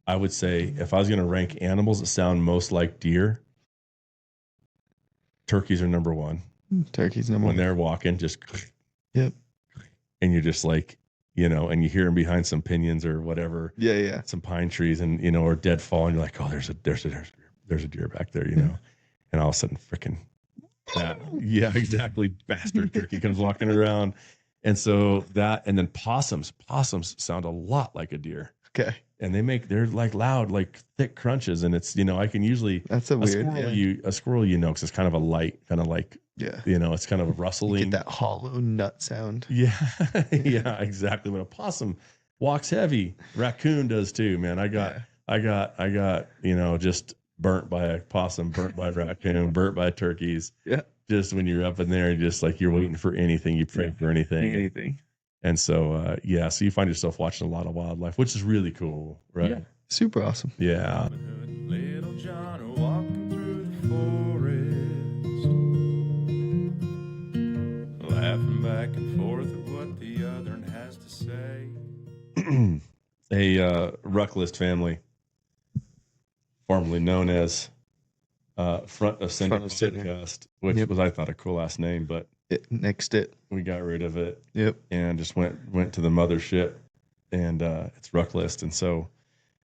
I would say if I was going to rank animals that sound most like deer, turkeys are number one. Turkeys number When one. they're walking, just Yep. and you're just like, and you hear them behind some pinions or whatever. Yeah. Some pine trees and or deadfall, and you're like, oh, there's a deer back there, and all of a sudden, freaking yeah, exactly, bastard turkey comes walking around, and so that, and then possums sound a lot like a deer. Okay. And they're like loud, like thick crunches, and it's I can usually That's a weird squirrel, because it's kind of a light, kind of like it's kind of a rustling. You get that hollow nut sound. Yeah, yeah, exactly. When a possum walks heavy, raccoon does too, man. I got just burnt by a possum, burnt by a raccoon, burnt by turkeys. Yeah. Just when you're up in there, just like you're waiting for anything, you pray for anything. And so, so you find yourself watching a lot of wildlife, which is really cool, right? Yeah, super awesome. Yeah. Little John are walking through the forest, laughing back and forth at what the other has to say. A RuckList family, formerly known as Front of Center Podcast, which was, I thought, a cool ass name, but we got rid of it. Yep. And just went to the mothership, and it's RuckList. And so,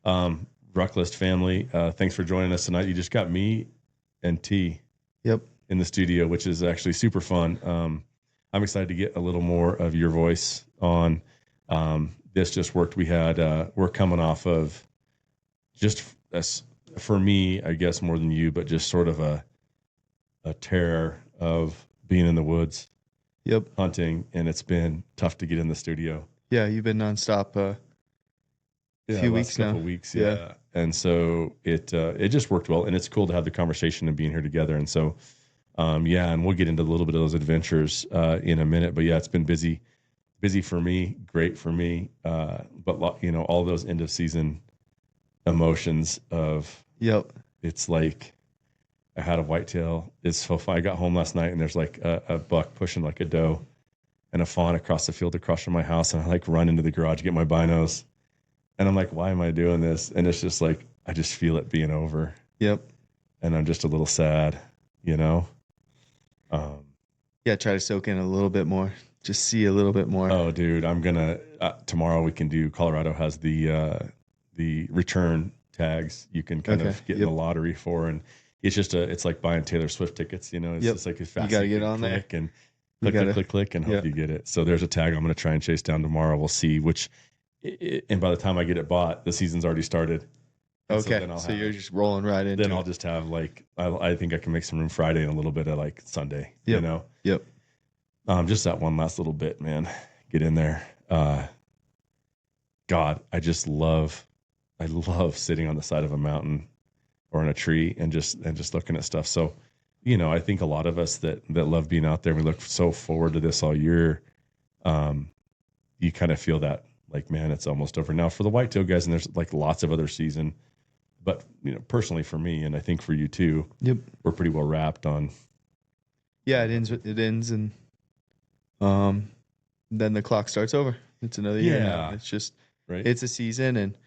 RuckList family, thanks for joining us tonight. You just got me and T. Yep. In the studio, which is actually super fun. I'm excited to get a little more of your voice on. This just worked. We're coming off of just for me, I guess more than you, but just sort of a terror of being in the woods, hunting, and it's been tough to get in the studio. Yeah, you've been nonstop a few weeks now. Weeks, yeah. And so it just worked well, and it's cool to have the conversation and being here together. And so, and we'll get into a little bit of those adventures in a minute. But yeah, it's been busy for me, great for me. But all those end of season emotions of it's like, I had a whitetail. It's so fun. I got home last night and there's like a buck pushing like a doe and a fawn across the field across from my house. And I like run into the garage, get my binos. And I'm like, why am I doing this? And it's just like, I just feel it being over. Yep. And I'm just a little sad, Try to soak in a little bit more. Just see a little bit more. Oh, dude, I'm going to, tomorrow we can do, Colorado has the return tags you can kind of get in the lottery for. And it's like buying Taylor Swift tickets, it's just like as fast you got to get on there and click and hope you get it. So there's a tag I'm going to try and chase down tomorrow. We'll see and by the time I get it bought, the season's already started. Okay. So you're just rolling right into it. Then I'll just have I think I can make some room Friday and a little bit of like Sunday, Yep. Just that one last little bit, man, get in there. God, I love sitting on the side of a mountain or in a tree and just looking at stuff. So, I think a lot of us that love being out there, we look so forward to this all year. You kind of feel that like, man, it's almost over now for the whitetail guys. And there's like lots of other season, but personally for me, and I think for you too, we're pretty well wrapped on. Yeah, it ends. And, then the clock starts over. It's another year. Now. It's just, It's a season, and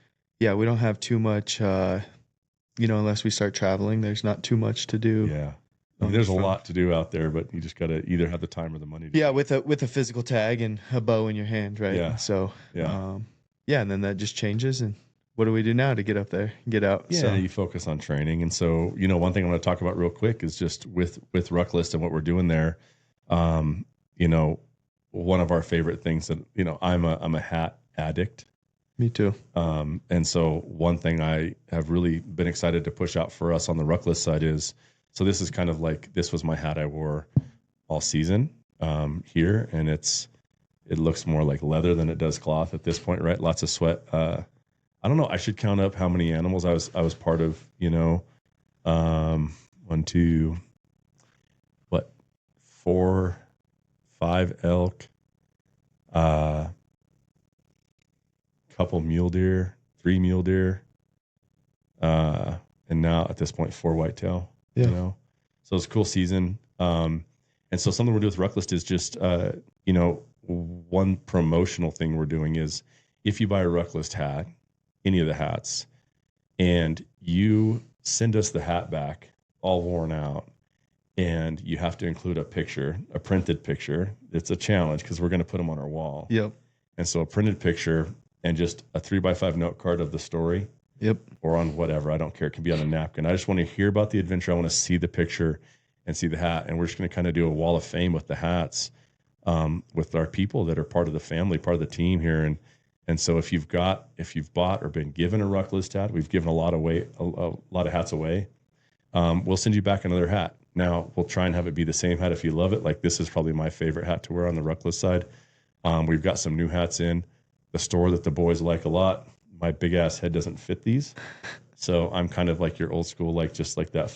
we don't have too much, unless we start traveling, there's not too much to do. Yeah. I mean, there's a lot to do out there, but you just got to either have the time or the money. With a physical tag and a bow in your hand, right? Yeah. So, and then that just changes. And what do we do now to get up there, get out? Yeah, so you focus on training. And so, one thing I want to talk about real quick is just with RuckList and what we're doing there. One of our favorite things that, I'm a hat addict. Me too. And so one thing I have really been excited to push out for us on the RuckList side is, so this is kind of like, this was my hat I wore all season here. And it looks more like leather than it does cloth at this point, right? Lots of sweat. I don't know. I should count up how many animals I was part of, 1, 2, 4, 5 elk, couple mule deer, 3 mule deer, and now at this point 4 whitetail. So it's a cool season. And so something we're doing with RuckList is just one promotional thing we're doing is if you buy a RuckList hat, any of the hats, and you send us the hat back all worn out, and you have to include a picture, a printed picture. It's a challenge because we're going to put them on our wall. Yep. And so a printed picture and just a 3x5 note card of the story. Yep. Or on whatever. I don't care. It can be on a napkin. I just want to hear about the adventure. I want to see the picture and see the hat. And we're just going to kind of do a wall of fame with the hats, with our people that are part of the family, part of the team here. And so if you've bought or been given a RuckList hat, we've given a lot of hats away. We'll send you back another hat. Now we'll try and have it be the same hat if you love it. Like, this is probably my favorite hat to wear on the RuckList side. We've got some new hats in the store that the boys like a lot. My big ass head doesn't fit these. So I'm kind of like your old school, like just like that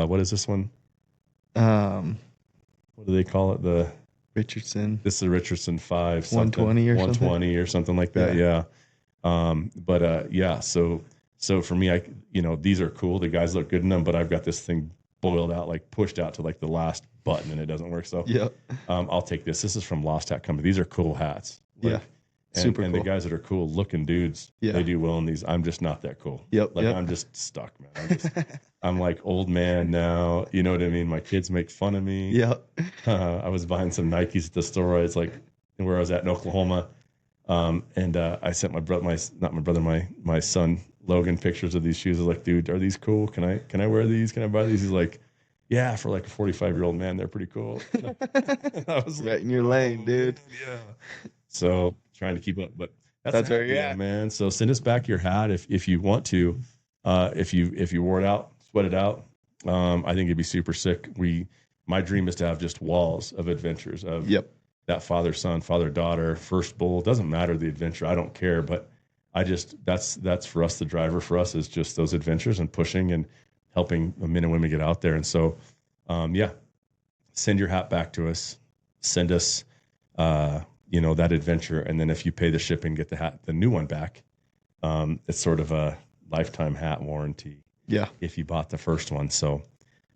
what is this one? What do they call it? The Richardson. This is a Richardson 5 120 or 120 or something like that. Yeah. Yeah. So for me, these are cool. The guys look good in them, but I've got this thing boiled out, like pushed out to like the last button, and it doesn't work. So yeah, I'll take this. This is from Lost Hat Company. These are cool hats. Like, yeah. Super cool. The guys that are cool looking dudes, they do well in these. I'm just not that cool. Yep. I'm just stuck, man. I'm like old man now. You know what I mean? My kids make fun of me. Yep. I was buying some Nikes at the store. It's like where I was at in Oklahoma. And I sent my son Logan pictures of these shoes. I was like, dude, are these cool? Can I wear these? Can I buy these? He's like, yeah, for like a 45-year-old man, they're pretty cool. I was right in your lane, dude. Yeah. So trying to keep up, but that's where you're at, man. So send us back your hat if you want to. If you wore it out, sweat it out. I think it'd be super sick. My dream is to have just walls of adventures of that father-son, father-daughter, first bull. Doesn't matter the adventure. I don't care, but that's for us. The driver for us is just those adventures and pushing and helping men and women get out there. And so, send your hat back to us. Send us, that adventure. And then if you pay the shipping, get the new one back. It's sort of a lifetime hat warranty. Yeah. If you bought the first one. So,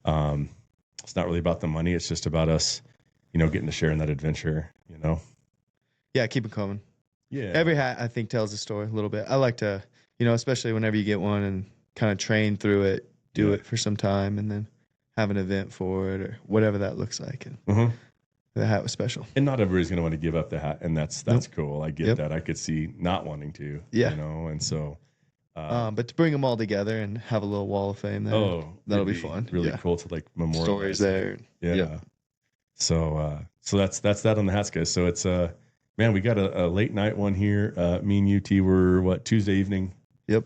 it's not really about the money. It's just about us, getting to share in that adventure, Yeah. Keep it coming. Yeah. Every hat, I think, tells a story a little bit. I like to, especially whenever you get one and kind of train through it, do it for some time, and then have an event for it or whatever that looks like. And the hat was special. And not everybody's going to want to give up the hat, and that's cool. I get that. I could see not wanting to, and so. But to bring them all together and have a little wall of fame there, that'll be fun. Really cool to like memorialize. Stories there. Yeah. So that's that on the hats, guys. So it's man, we got a late night one here. Me and UT were Tuesday evening. Yep.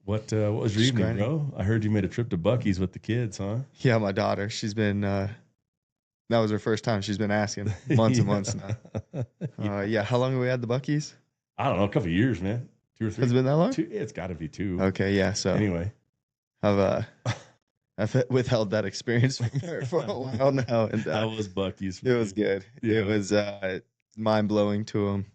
What was your evening, bro? I heard you made a trip to Buc-ee's with the kids, huh? Yeah, my daughter. She's been that was her first time. She's been asking months and months now. How long have we had the Buc-ee's? I don't know, a couple of years, man. 2 or 3. Has it been that long? 2, it's got to be 2. Okay, yeah. So anyway, I've withheld that experience from her for a while now, and how was Buc-ee's? It was good. Yeah. It was mind blowing to him.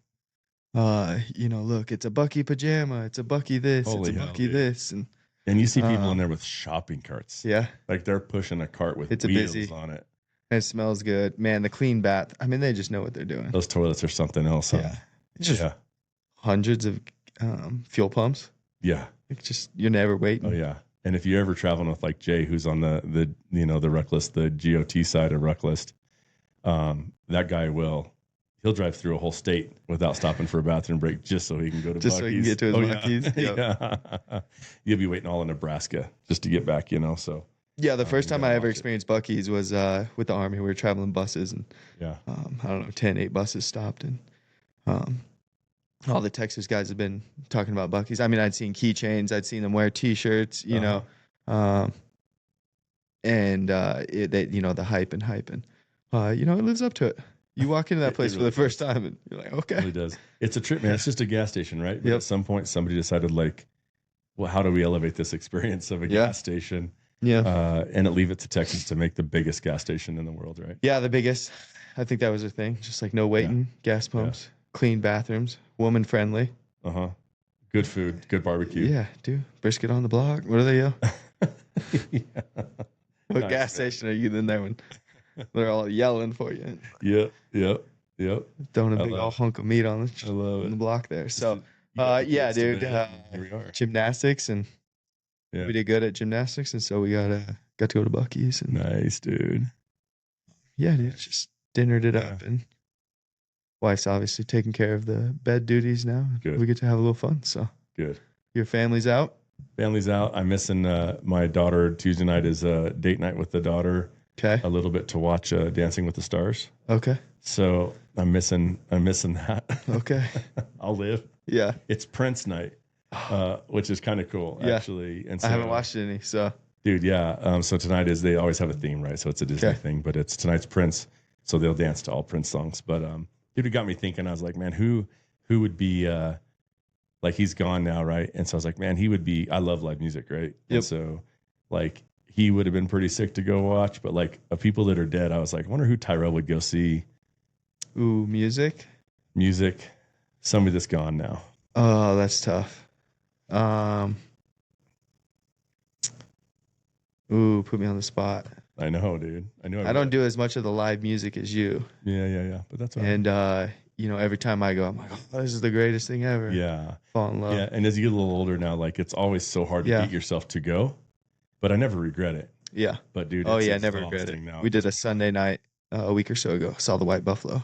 Look, it's a Buc-ee pajama. It's a Buc-ee this. Holy it's a Buc-ee this, and you see people in there with shopping carts. Yeah, like they're pushing a cart with wheels on it. And it smells good, man. The clean bath. I mean, they just know what they're doing. Those toilets are something else. Huh? Yeah, it's just hundreds of fuel pumps. Yeah, it's just you're never waiting. Oh yeah. And if you're ever traveling with like Jay, who's on the RuckList, the GOT side of RuckList, that guy he'll drive through a whole state without stopping for a bathroom break just so he can go to Buc-ee's. So he can get to his Buc-ee's. Yeah. You'll be waiting all in Nebraska just to get back, so. Yeah, the first time I ever experienced Buc-ee's was with the Army. We were traveling buses, and I don't know, 8 buses stopped, and all the Texas guys have been talking about Buc-ee's. I mean, I'd seen keychains, I'd seen them wear T-shirts, and the hype, and it lives up to it. You walk into that place for the first time, and you're like, okay. It really does. It's a trip, man. It's just a gas station, right? But at some point, somebody decided, like, well, how do we elevate this experience of a gas station? Yeah. And leave it to Texas to make the biggest gas station in the world, right? Yeah, the biggest. I think that was their thing. Just like no waiting, gas pumps, clean bathrooms, woman friendly. Good food, good barbecue. Yeah, dude. Brisket on the block. What do they yell? What gas station are you in there when they're all yelling for you? Yep. Throwing a big old hunk of meat on the block there. So, dude. Here we are. Gymnastics and Yeah. We did good at gymnastics, and so we got to go to Buc-ee's. And Nice, dude. yeah, dude, just dinnered it Yeah. up, and wife's obviously taking care of the bed duties now. Good. We get to have a little fun. So Good. your family's out? Family's out. I'm missing my daughter. Tuesday night is date night with the daughter. Okay. A little bit to watch Dancing with the Stars. Okay. So I'm missing that. Okay. I'll live. Yeah. It's Prince night, which is kind of cool, Yeah. actually. And so, I haven't watched any, so. Dude, yeah. So tonight is, they always have a theme, right? So it's a Disney thing, but tonight's Prince. So they'll dance to all Prince songs. But dude, it got me thinking. I was like, man, who would be like, he's gone now, right? And so I was like, man, he would be. I love live music, right? Yep. And so like, he would have been pretty sick to go watch. But like, of people that are dead, I was like, I wonder who Tyrel would go see. Ooh, music. Somebody that's gone now. Oh, that's tough. Ooh, put me on the spot. I know, dude. I know. I don't do as much of the live music as you. Yeah. But that's all right. And you know, every time I go, I'm like, oh, this is the greatest thing ever. Yeah. Fall in love. Yeah. And as you get a little older now, like, it's always so hard to get yourself to go, but I never regret it. Yeah. But dude, oh it's yeah, never regret it. now. We did a Sunday night a week or so ago. Saw the White Buffalo.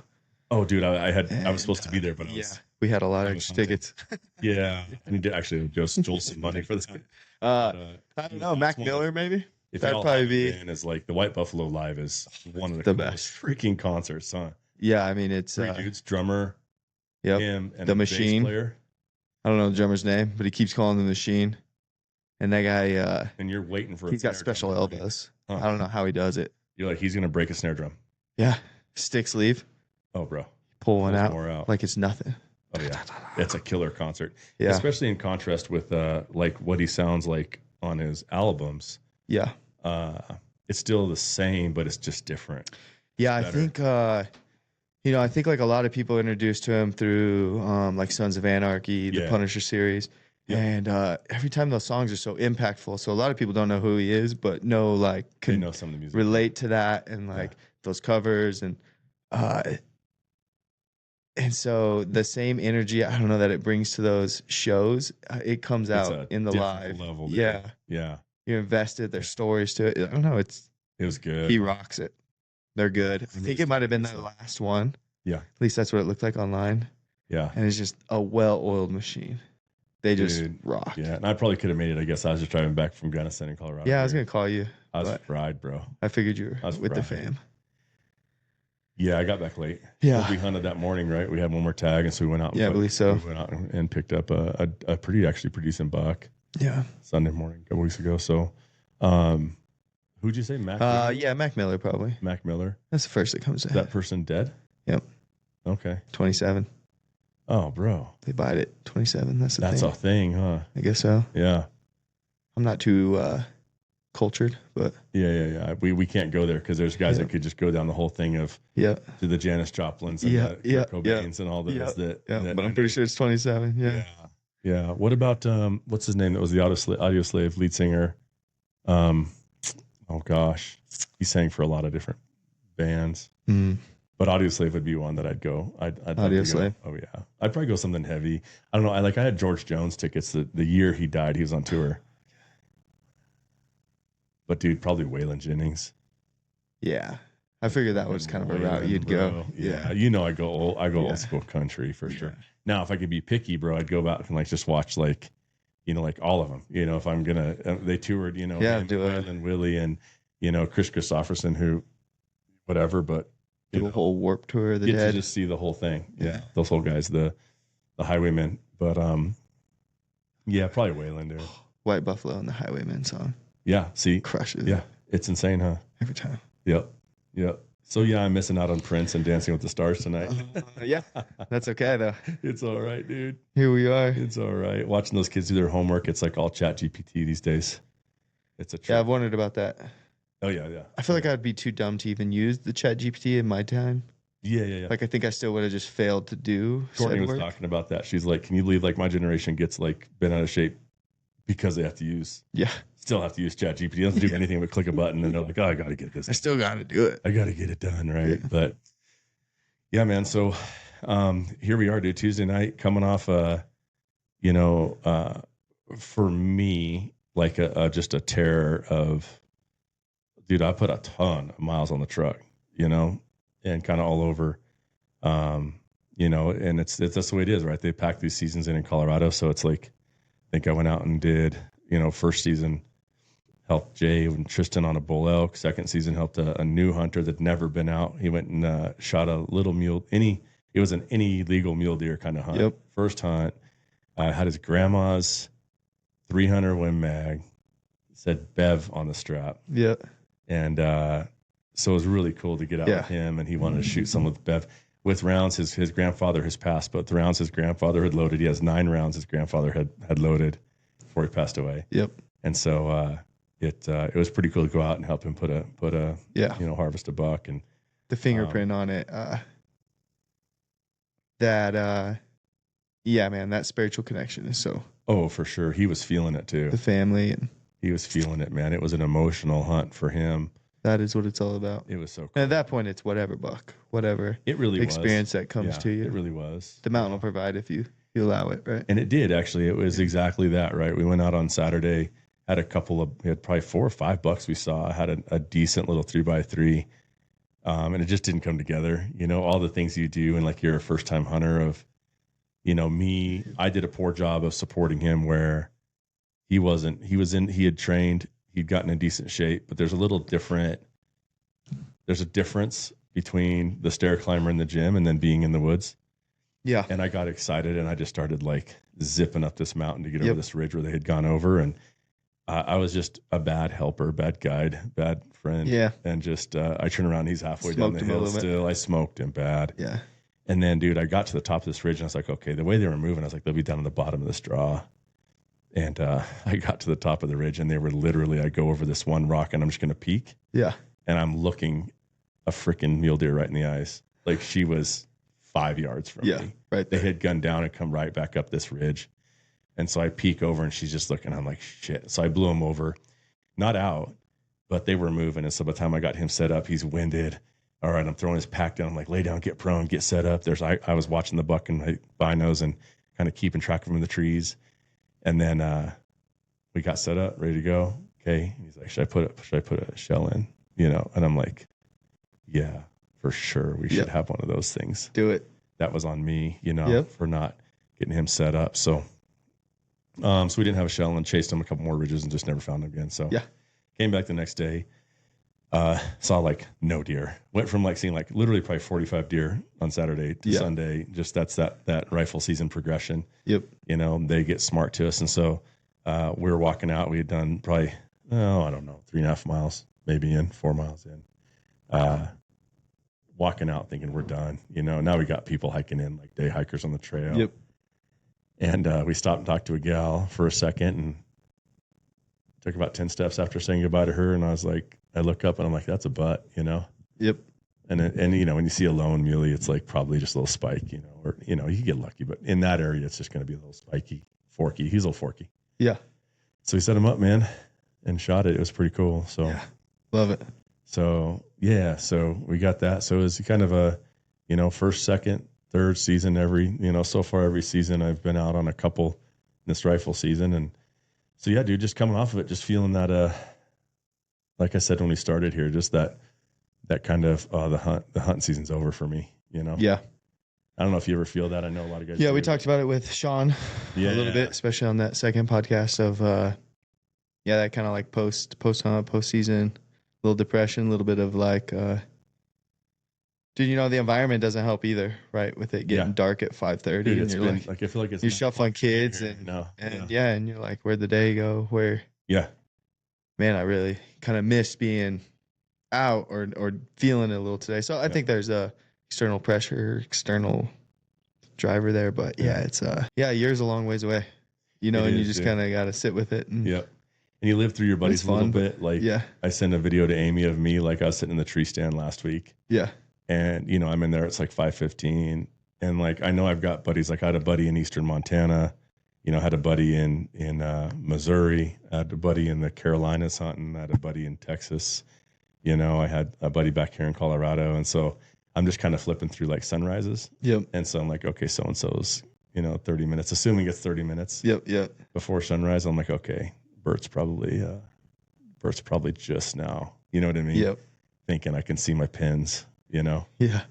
Oh, dude, I was supposed to be there, but we had a lot of extra tickets. Yeah. I need to actually just jolt some money for that. I don't know, Mac Miller maybe. That'd probably be. Is like the White Buffalo live is one of the best freaking concerts, huh? Yeah, I mean it's three dudes, drummer, yep, him, and the a machine bass player. I don't know the drummer's name, but he keeps calling the machine. And that guy, and you're waiting for. He's got special elbows. Huh. I don't know how he does it. You're like, he's gonna break a snare drum. Yeah, stick sleeve. Oh, bro, pull one out like it's nothing. Oh yeah, it's a killer concert. Yeah, especially in contrast with like what he sounds like on his albums. Yeah, it's still the same, but it's just different. Yeah, I think you know, I think like a lot of people introduced to him through like Sons of Anarchy, the Punisher series. Yeah. And every time those songs are so impactful. So a lot of people don't know who he is, but know like can know some of the music, relate to that and like those covers and so the same energy, I don't know, that it brings to those shows, it comes out in the live level. Yeah. Yeah. You're invested. There's stories to it. I don't know. It was good. He rocks it. They're good. I think it might have been the last one. Yeah. At least that's what it looked like online. Yeah. And it's just a well-oiled machine. They just rock. Yeah. And I probably could have made it. I guess I was just driving back from Gunnison in Colorado. Yeah, I was going to call you. I was fried, bro. I figured you were with the fam. Yeah, I got back late. Yeah. We hunted that morning, right? We had one more tag, and so we went out. I believe so. We went out and picked up a pretty decent buck. Yeah. Sunday morning, a couple weeks ago. So, who'd you say, Mac? Yeah, Mac Miller probably. Mac Miller. That's the first that comes to head. That person dead? Yep. Okay. 27. Oh, bro. They bite it. 27. That's a thing, huh? I guess so. Yeah. I'm not too cultured, but yeah. We can't go there because there's guys that could just go down the whole thing of to the Janis Joplins and the Kurt Cobains and all those that. But I'm pretty sure it's 27. Yeah. What about what's his name? That was the Audio Slave lead singer. Oh gosh, he sang for a lot of different bands. But Audio Slave would be one that I'd go. I'd Audio Slave. Oh yeah, I'd probably go something heavy. I don't know. I had George Jones tickets the year he died. He was on tour. But dude, probably Waylon Jennings. Yeah, I figured that was kind of a route you'd go. Yeah, you know, I go old school country for sure. Now, if I could be picky, bro, I'd go back and like just watch like, you know, like all of them. You know, if I'm gonna, they toured, you know, and Willie and you know Chris Christopherson, who, whatever, but the whole Warped Tour of the Dead. Dead. To just see the whole thing. Yeah, those whole guys, the Highwaymen. But yeah, probably Waylon, dude. White Buffalo and the Highwaymen song. Yeah, see, crushes. Yeah, it's insane, huh? Every time. Yep. So yeah, I'm missing out on Prince and Dancing with the Stars tonight. Yeah, that's okay though. It's all right, dude. Here we are. It's all right. Watching those kids do their homework, it's like all Chat GPT these days. It's a trip. Yeah, I've wondered about that. Oh yeah. I feel like I'd be too dumb to even use the Chat GPT in my time. Yeah. Like I think I still would have just failed to do. Courtney was talking about that. She's like, "Can you believe like my generation gets like bent out of shape because they have to use still have to use Chat GPT. They don't have to do anything but click a button and they're like, oh, I got to get this. I still got to do it. I got to get it done, right? Yeah. But yeah, man. So here we are, dude. Tuesday night, coming off. For me, like just a terror of, dude, I put a ton of miles on the truck, you know, and kind of all over, you know, and it's that's the way it is, right? They pack these seasons in Colorado. So it's like, I think I went out and did, you know, first season, helped Jay and Tristan on a bull elk. Second season, helped a new hunter that'd never been out. He went and shot a little mule, it was any legal mule deer kind of hunt. Yep. First hunt, had his grandma's 300 Win Mag, said Bev on the strap. Yeah. And so it was really cool to get out with him, and he wanted to shoot some with Bev. With rounds, his grandfather has passed, but the rounds his grandfather had loaded, he has 9 rounds his grandfather had loaded before he passed away. Yep. And so it was pretty cool to go out and help him put a you know, harvest a buck. And the fingerprint on it, yeah, man, that spiritual connection is so. Oh, for sure. He was feeling it too. The family, and he was feeling it, man. It was an emotional hunt for him. that is what it's all about. It was so cool. And at that point, it's whatever buck, whatever it really experience was. that comes to you. It really was. The mountain will provide if you allow it, right? And it did, actually. It was exactly that, right? We went out on Saturday, had we had probably 4 or 5 bucks we saw, had a decent little 3x3. And it just didn't come together. You know, all the things you do, and like you're a first time hunter of, you know, I did a poor job of supporting him where he had trained, he'd gotten in decent shape, but there's a difference between the stair climber in the gym and then being in the woods. Yeah. And I got excited and I just started like zipping up this mountain to get over this ridge where they had gone over. And I was just a bad helper, bad guide, bad friend. Yeah. And just, I turn around, he's halfway down the hill still. I smoked him bad. Yeah. And then, dude, I got to the top of this ridge and I was like, okay, the way they were moving, I was like, they'll be down at the bottom of this draw. And I got to the top of the ridge and they were literally, I go over this one rock and I'm just going to peek. Yeah. And I'm looking a freaking mule deer right in the eyes. Like she was 5 yards from me. Right. They had gunned down and come right back up this ridge. And so I peek over and she's just looking. I'm like, shit. So I blew him over, not out, but they were moving. And so by the time I got him set up, he's winded. All right, I'm throwing his pack down. I'm like, lay down, get prone, get set up. I was watching the buck in my binos and kind of keeping track of him in the trees. And then we got set up, ready to go. Okay. And he's like, should I put a shell in? You know, and I'm like, yeah, for sure. We should have one of those things. Do it. That was on me, you know, for not getting him set up. So we didn't have a shell and chased him a couple more ridges and just never found him again. So came back the next day, saw like no deer. Went from like seeing like literally probably 45 deer on Saturday to Sunday. Just that's that rifle season progression. Yep. You know, they get smart to us. And so we were walking out. We had done probably, I don't know, 3.5 miles, maybe 4 miles in. Walking out thinking we're done. You know, now we got people hiking in, like day hikers on the trail. Yep. And we stopped and talked to a gal for a second and took about 10 steps after saying goodbye to her. And I was like, I look up and I'm like, that's a butt, you know? Yep. And you know, when you see a lone muley, it's like probably just a little spike, you know, or, you know, you get lucky, but in that area, it's just going to be a little spiky, forky. He's a little forky. Yeah. So we set him up, man, and shot it. It was pretty cool. So love it. So so we got that. So it was kind of a, you know, first, second, third season, so far every season I've been out on a couple this rifle season. And so, yeah, dude, just coming off of it, just feeling that, like I said, when we started here, just that kind of, the hunting season's over for me, you know? Yeah. I don't know if you ever feel that. I know a lot of guys. Yeah. We talked about it with Sean a little bit, especially on that second podcast of, that kind of like post hunt, post season, little depression, a little bit of like, dude, you know, the environment doesn't help either, right? With it getting dark at 5:30, dude, and you're like, I feel like you're shuffling kids, and and you're like, where'd the day go? Man, I really kind of miss being out or feeling it a little today. So I think there's a external pressure, external driver there, but it's a year's a long ways away, you know, and you just kind of got to sit with it. And, and you live through your buddies a little bit. Like, I sent a video to Amy of me, like I was sitting in the tree stand last week. Yeah. And, you know, I'm in there, it's like 5:15. And like, I know I've got buddies, like I had a buddy in Eastern Montana, you know, had a buddy in Missouri, I had a buddy in the Carolinas hunting, I had a buddy in Texas, you know, I had a buddy back here in Colorado. And so I'm just kind of flipping through like sunrises. Yep. And so I'm like, okay, so-and-so's, you know, 30 minutes, assuming it's 30 minutes. Yep. Before sunrise. I'm like, okay, Bert's probably just now. You know what I mean? Yep. Thinking I can see my pins. You know. Yeah.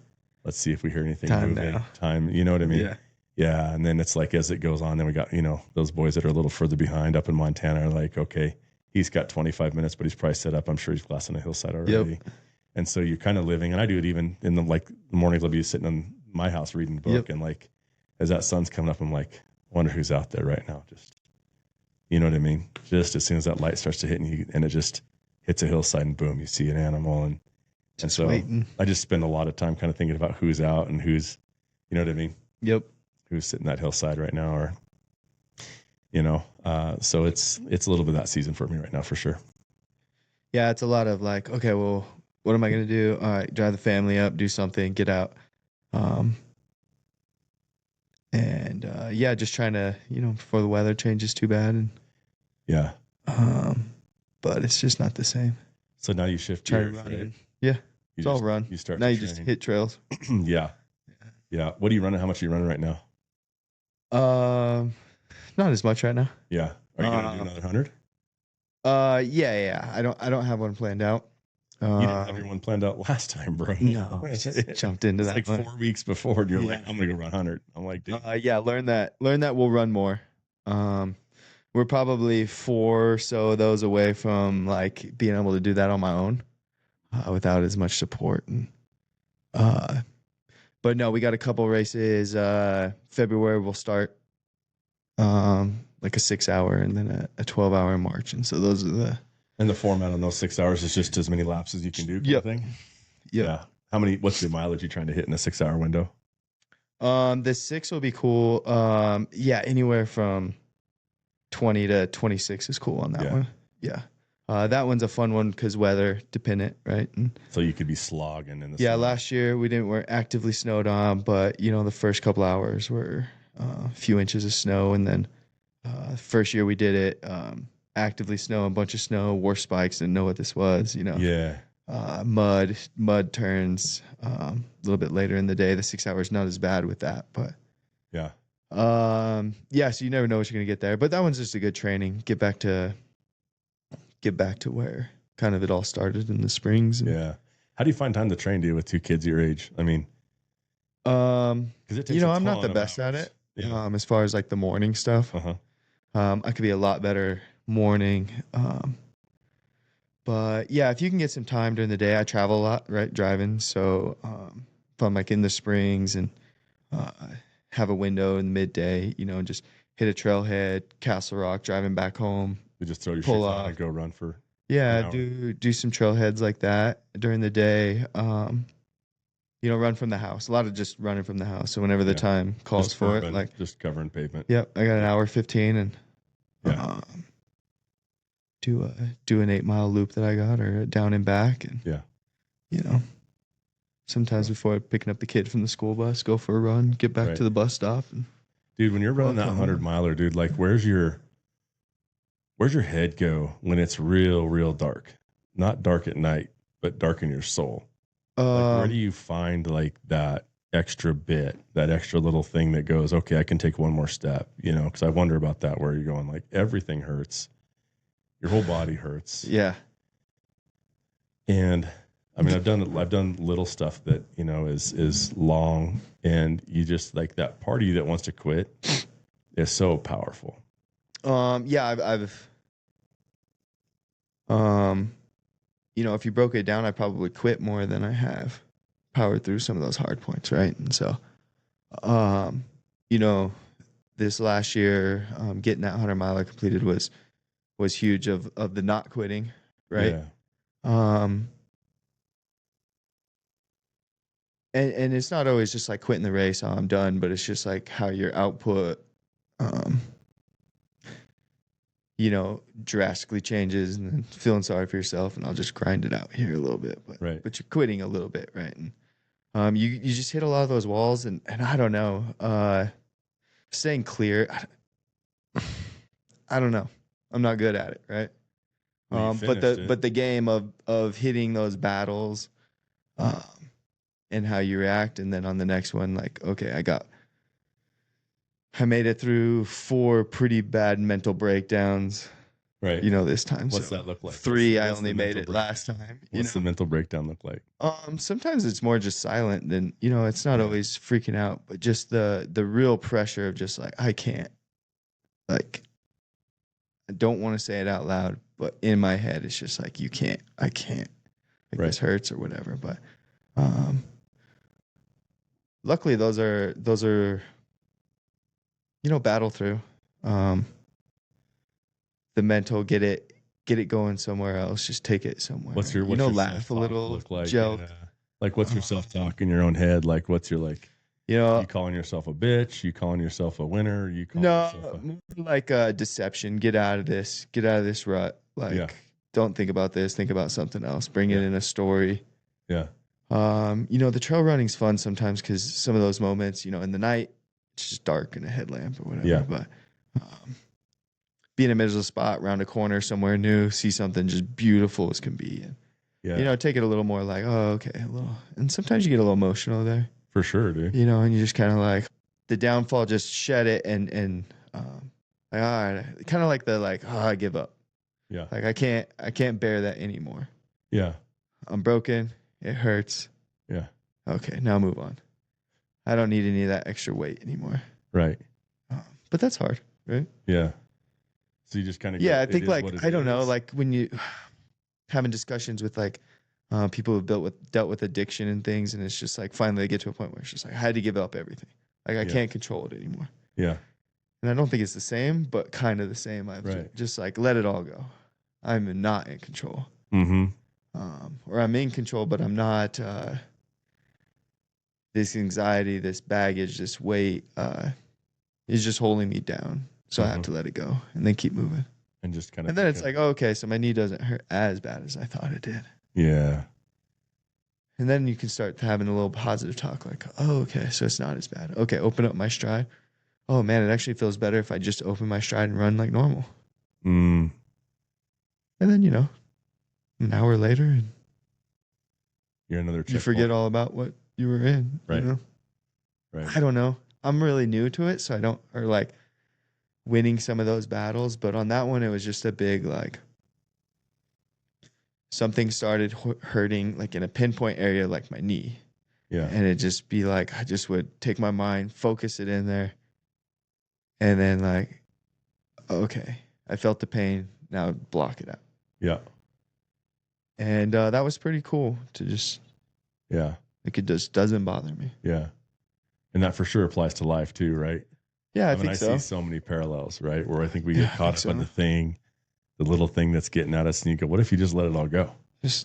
Let's see if we hear anything Time moving. now. Time. You know what I mean? Yeah. Yeah. And then it's like as it goes on, then we got those boys that are a little further behind up in Montana are like, okay, he's got 25 minutes, but he's probably set up. I'm sure he's glassing a hillside already. Yep. And so you're kind of living, and I do it even in the mornings. I'll be sitting in my house reading the book, and like as that sun's coming up, I'm like, wonder who's out there right now. Just, you know what I mean? Just as soon as that light starts to hit you, and it just hits a hillside, and boom, you see an animal, and so waiting. I just spend a lot of time kind of thinking about who's out and who's, you know what I mean? Yep. Who's sitting that hillside right now, or so it's a little bit of that season for me right now for sure. Yeah, it's a lot of like, okay, well, what am I going to do? All right, drive the family up, do something, get out. Just trying to, before the weather changes too bad. And yeah. But it's just not the same. So now you shift gears, right? Yeah. It's all run. You start now you just hit trails. Yeah. Yeah. What are you running? How much are you running right now? Not as much right now. Yeah. Are you going to do another 100? Yeah. I don't have one planned out. You didn't have your one planned out last time, bro. No, I just jumped into that. Like 4 weeks before, and you're like, I'm gonna go run 100. I'm like, dude. Learn that we'll run more. We're probably 4 or so of those away from like being able to do that on my own, without as much support. And but no, we got a couple races. February we'll start, like a 6-hour and then a 12-hour march, and so those are the. And the format on those 6 hours is just as many laps as you can do. Yep. Thing. Yep. Yeah. What's the mileage you trying to hit in a 6-hour window? The 6 will be cool. Anywhere from 20 to 26 is cool on that one. Yeah. That one's a fun one because weather dependent, right? And so you could be slogging in the snow. snow. Last year weren't actively snowed on, but the first couple hours were a few inches of snow, and then first year we did it. Actively snow, a bunch of snow, wore spikes, didn't know what this was, Yeah. Mud turns a little bit later in the day. The 6 hours not as bad with that, but yeah. So you never know what you're gonna get there. But that one's just a good training. Get back to where kind of it all started in the springs. Yeah. How do you find time to train, with 2 kids your age? I mean, because I'm not the best at it. Yeah. As far as like the morning stuff. I could be a lot better morning. But yeah, if you can get some time during the day, I travel a lot, right? Driving. So if I'm like in the springs and have a window in the midday, just hit a trailhead, Castle Rock, driving back home. You just throw your shoes on and go run for do some trailheads like that during the day. Run from the house. A lot of just running from the house. So whenever the time calls just for it, like just covering pavement. Yep. I got an hour 15 and do an 8-mile loop that I got, or down and back, and sometimes before picking up the kid from the school bus, go for a run, get back to the bus stop. And dude, when you're running that 100-miler, dude, like where's your head go when it's real dark? Not dark at night, but dark in your soul. Like, where do you find like that extra bit, that extra little thing that goes, okay, I can take one more step, because I wonder about that, where you're going like everything hurts. Your whole body hurts. Yeah. And I mean, I've done little stuff that, is long, and you just like that part of you that wants to quit is so powerful. I've if you broke it down, I probably quit more than I have powered through some of those hard points. Right. And so, this last year, getting that 100-miler completed was huge of the not quitting. Right. Yeah. And it's not always just like quitting the race, I'm done, but it's just like how your output, drastically changes, and then feeling sorry for yourself, and I'll just grind it out here a little bit, but you're quitting a little bit. Right. And you just hit a lot of those walls, and I don't know, staying clear. I don't know. I'm not good at it. Right. But the game of hitting those battles, and how you react, and then on the next one, like, okay, I made it through 4 pretty bad mental breakdowns, Right. This time. What's So that look like? 3, I What's only the made mental it break- last time. What's the mental breakdown look like? Sometimes it's more just silent than, it's not always freaking out, but just the real pressure of just like, I can't. Like, I don't want to say it out loud, but in my head, it's just like, I can't. Like, Right. this hurts or whatever. But luckily, those are battle through. The mental, get it going somewhere else. Just take it somewhere. What's your laugh a little, look like? joke. Like, what's your self-talk in your own head? Like, what's your like? You calling yourself a bitch? You calling yourself a winner? You calling yourself more like a deception. Get out of this rut. Like, don't think about this. Think about something else. Bring it in a story. Yeah. The trail running's fun sometimes because some of those moments, in the night, it's just dark in a headlamp or whatever. Yeah. But be in a middle spot, round a corner somewhere new, see something just beautiful as can be. And, take it a little more like, oh, okay, a little. And sometimes you get a little emotional there. For sure, dude. And you just kind of like the downfall, just shed it and like, all right, kind of like I give up. Yeah. Like I can't bear that anymore. Yeah. I'm broken. It hurts. Yeah. Okay, now move on. I don't need any of that extra weight anymore. Right. But that's hard, right? Yeah. So you just kind of I think like I don't know, like when you having discussions with like people who've dealt with addiction and things, and it's just like finally they get to a point where it's just like I had to give up everything. Like I can't control it anymore. Yeah. And I don't think it's the same, but kind of the same. I've just like let it all go. I'm not in control. Mm-hmm. Or I'm in control, but I'm not. This anxiety, this baggage, this weight is just holding me down. So I have to let it go and then keep moving. And just kind of. And then it's like, oh, okay, so my knee doesn't hurt as bad as I thought it did. Yeah. And then you can start having a little positive talk like, oh, okay, so it's not as bad. Okay, open up my stride. Oh, man, it actually feels better if I just open my stride and run like normal. Mm. And then, an hour later, and you're another you forget all about what you were in. Right. Right. I don't know. I'm really new to it, so I don't, or like winning some of those battles. But on that one, it was just a big, like, something started hurting, like in a pinpoint area, like my knee. Yeah. And it'd just be like, I just would take my mind, focus it in there. And then like, okay, I felt the pain. Now block it out. Yeah. And that was pretty cool to just, like it just doesn't bother me. Yeah. And that for sure applies to life too, right? Yeah, I think I so. see so many parallels, right? Where I think we get caught up in the little thing that's getting at us, and you go, what if you just let it all go? And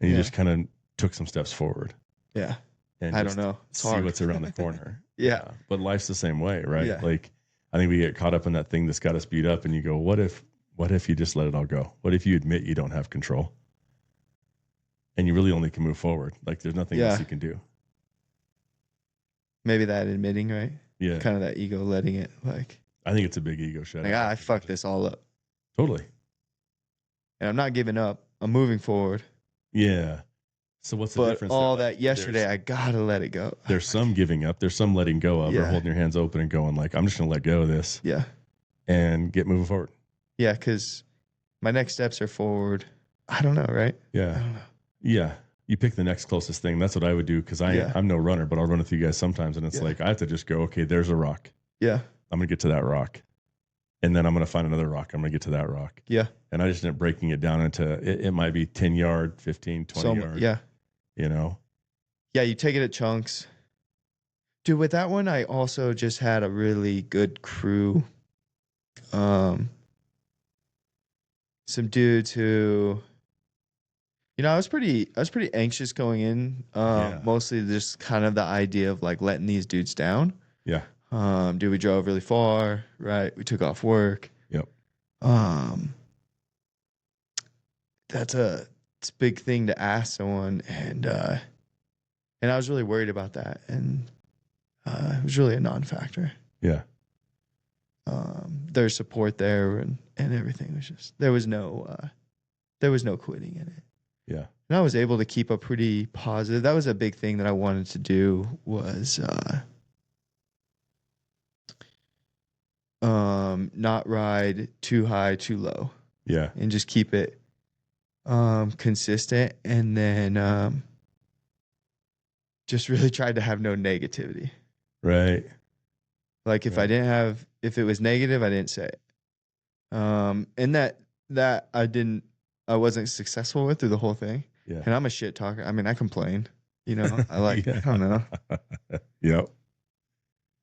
you just kind of took some steps forward. Yeah. And I don't know. It's see what's around the corner. Yeah. But life's the same way, right? Yeah. Like I think we get caught up in that thing that's got us beat up, and you go, what if you just let it all go? What if you admit you don't have control? And you really only can move forward. Like there's nothing else you can do. Maybe that admitting, right? Yeah. Kind of that ego letting it like. I think it's a big ego shut. Like, I fucked this all up. Totally. And I'm not giving up. I'm moving forward. Yeah. So what's the difference? But all that yesterday, I gotta let it go. There's some giving up. There's some letting go of, or holding your hands open and going like, I'm just gonna let go of this. Yeah. And get moving forward. Yeah, because my next steps are forward. I don't know, right? Yeah. I don't know. Yeah. You pick the next closest thing. That's what I would do because I'm no runner, but I'll run with you guys sometimes. And it's like, I have to just go, okay, there's a rock. Yeah. I'm going to get to that rock. And then I'm going to find another rock. I'm going to get to that rock. Yeah. And I just end up breaking it down into, it might be 10 yard, 15, 20 yard. Yeah. You know? Yeah, you take it at chunks. Dude, with that one, I also just had a really good crew. Some dudes who... I was pretty anxious going in. Mostly just kind of the idea of like letting these dudes down. Yeah. Dude, we drove really far, right? We took off work. Yep. It's a big thing to ask someone, and I was really worried about that, and it was really a non-factor. Yeah. Their support there and everything was just there was no quitting in it. Yeah. And I was able to keep a pretty positive. That was a big thing that I wanted to do was not ride too high, too low. Yeah. And just keep it consistent. And then just really tried to have no negativity. Right. Like if it was negative, I didn't say it. And that I wasn't successful with through the whole thing. Yeah. And I'm a shit talker. I mean, I complain, I don't know. Yep.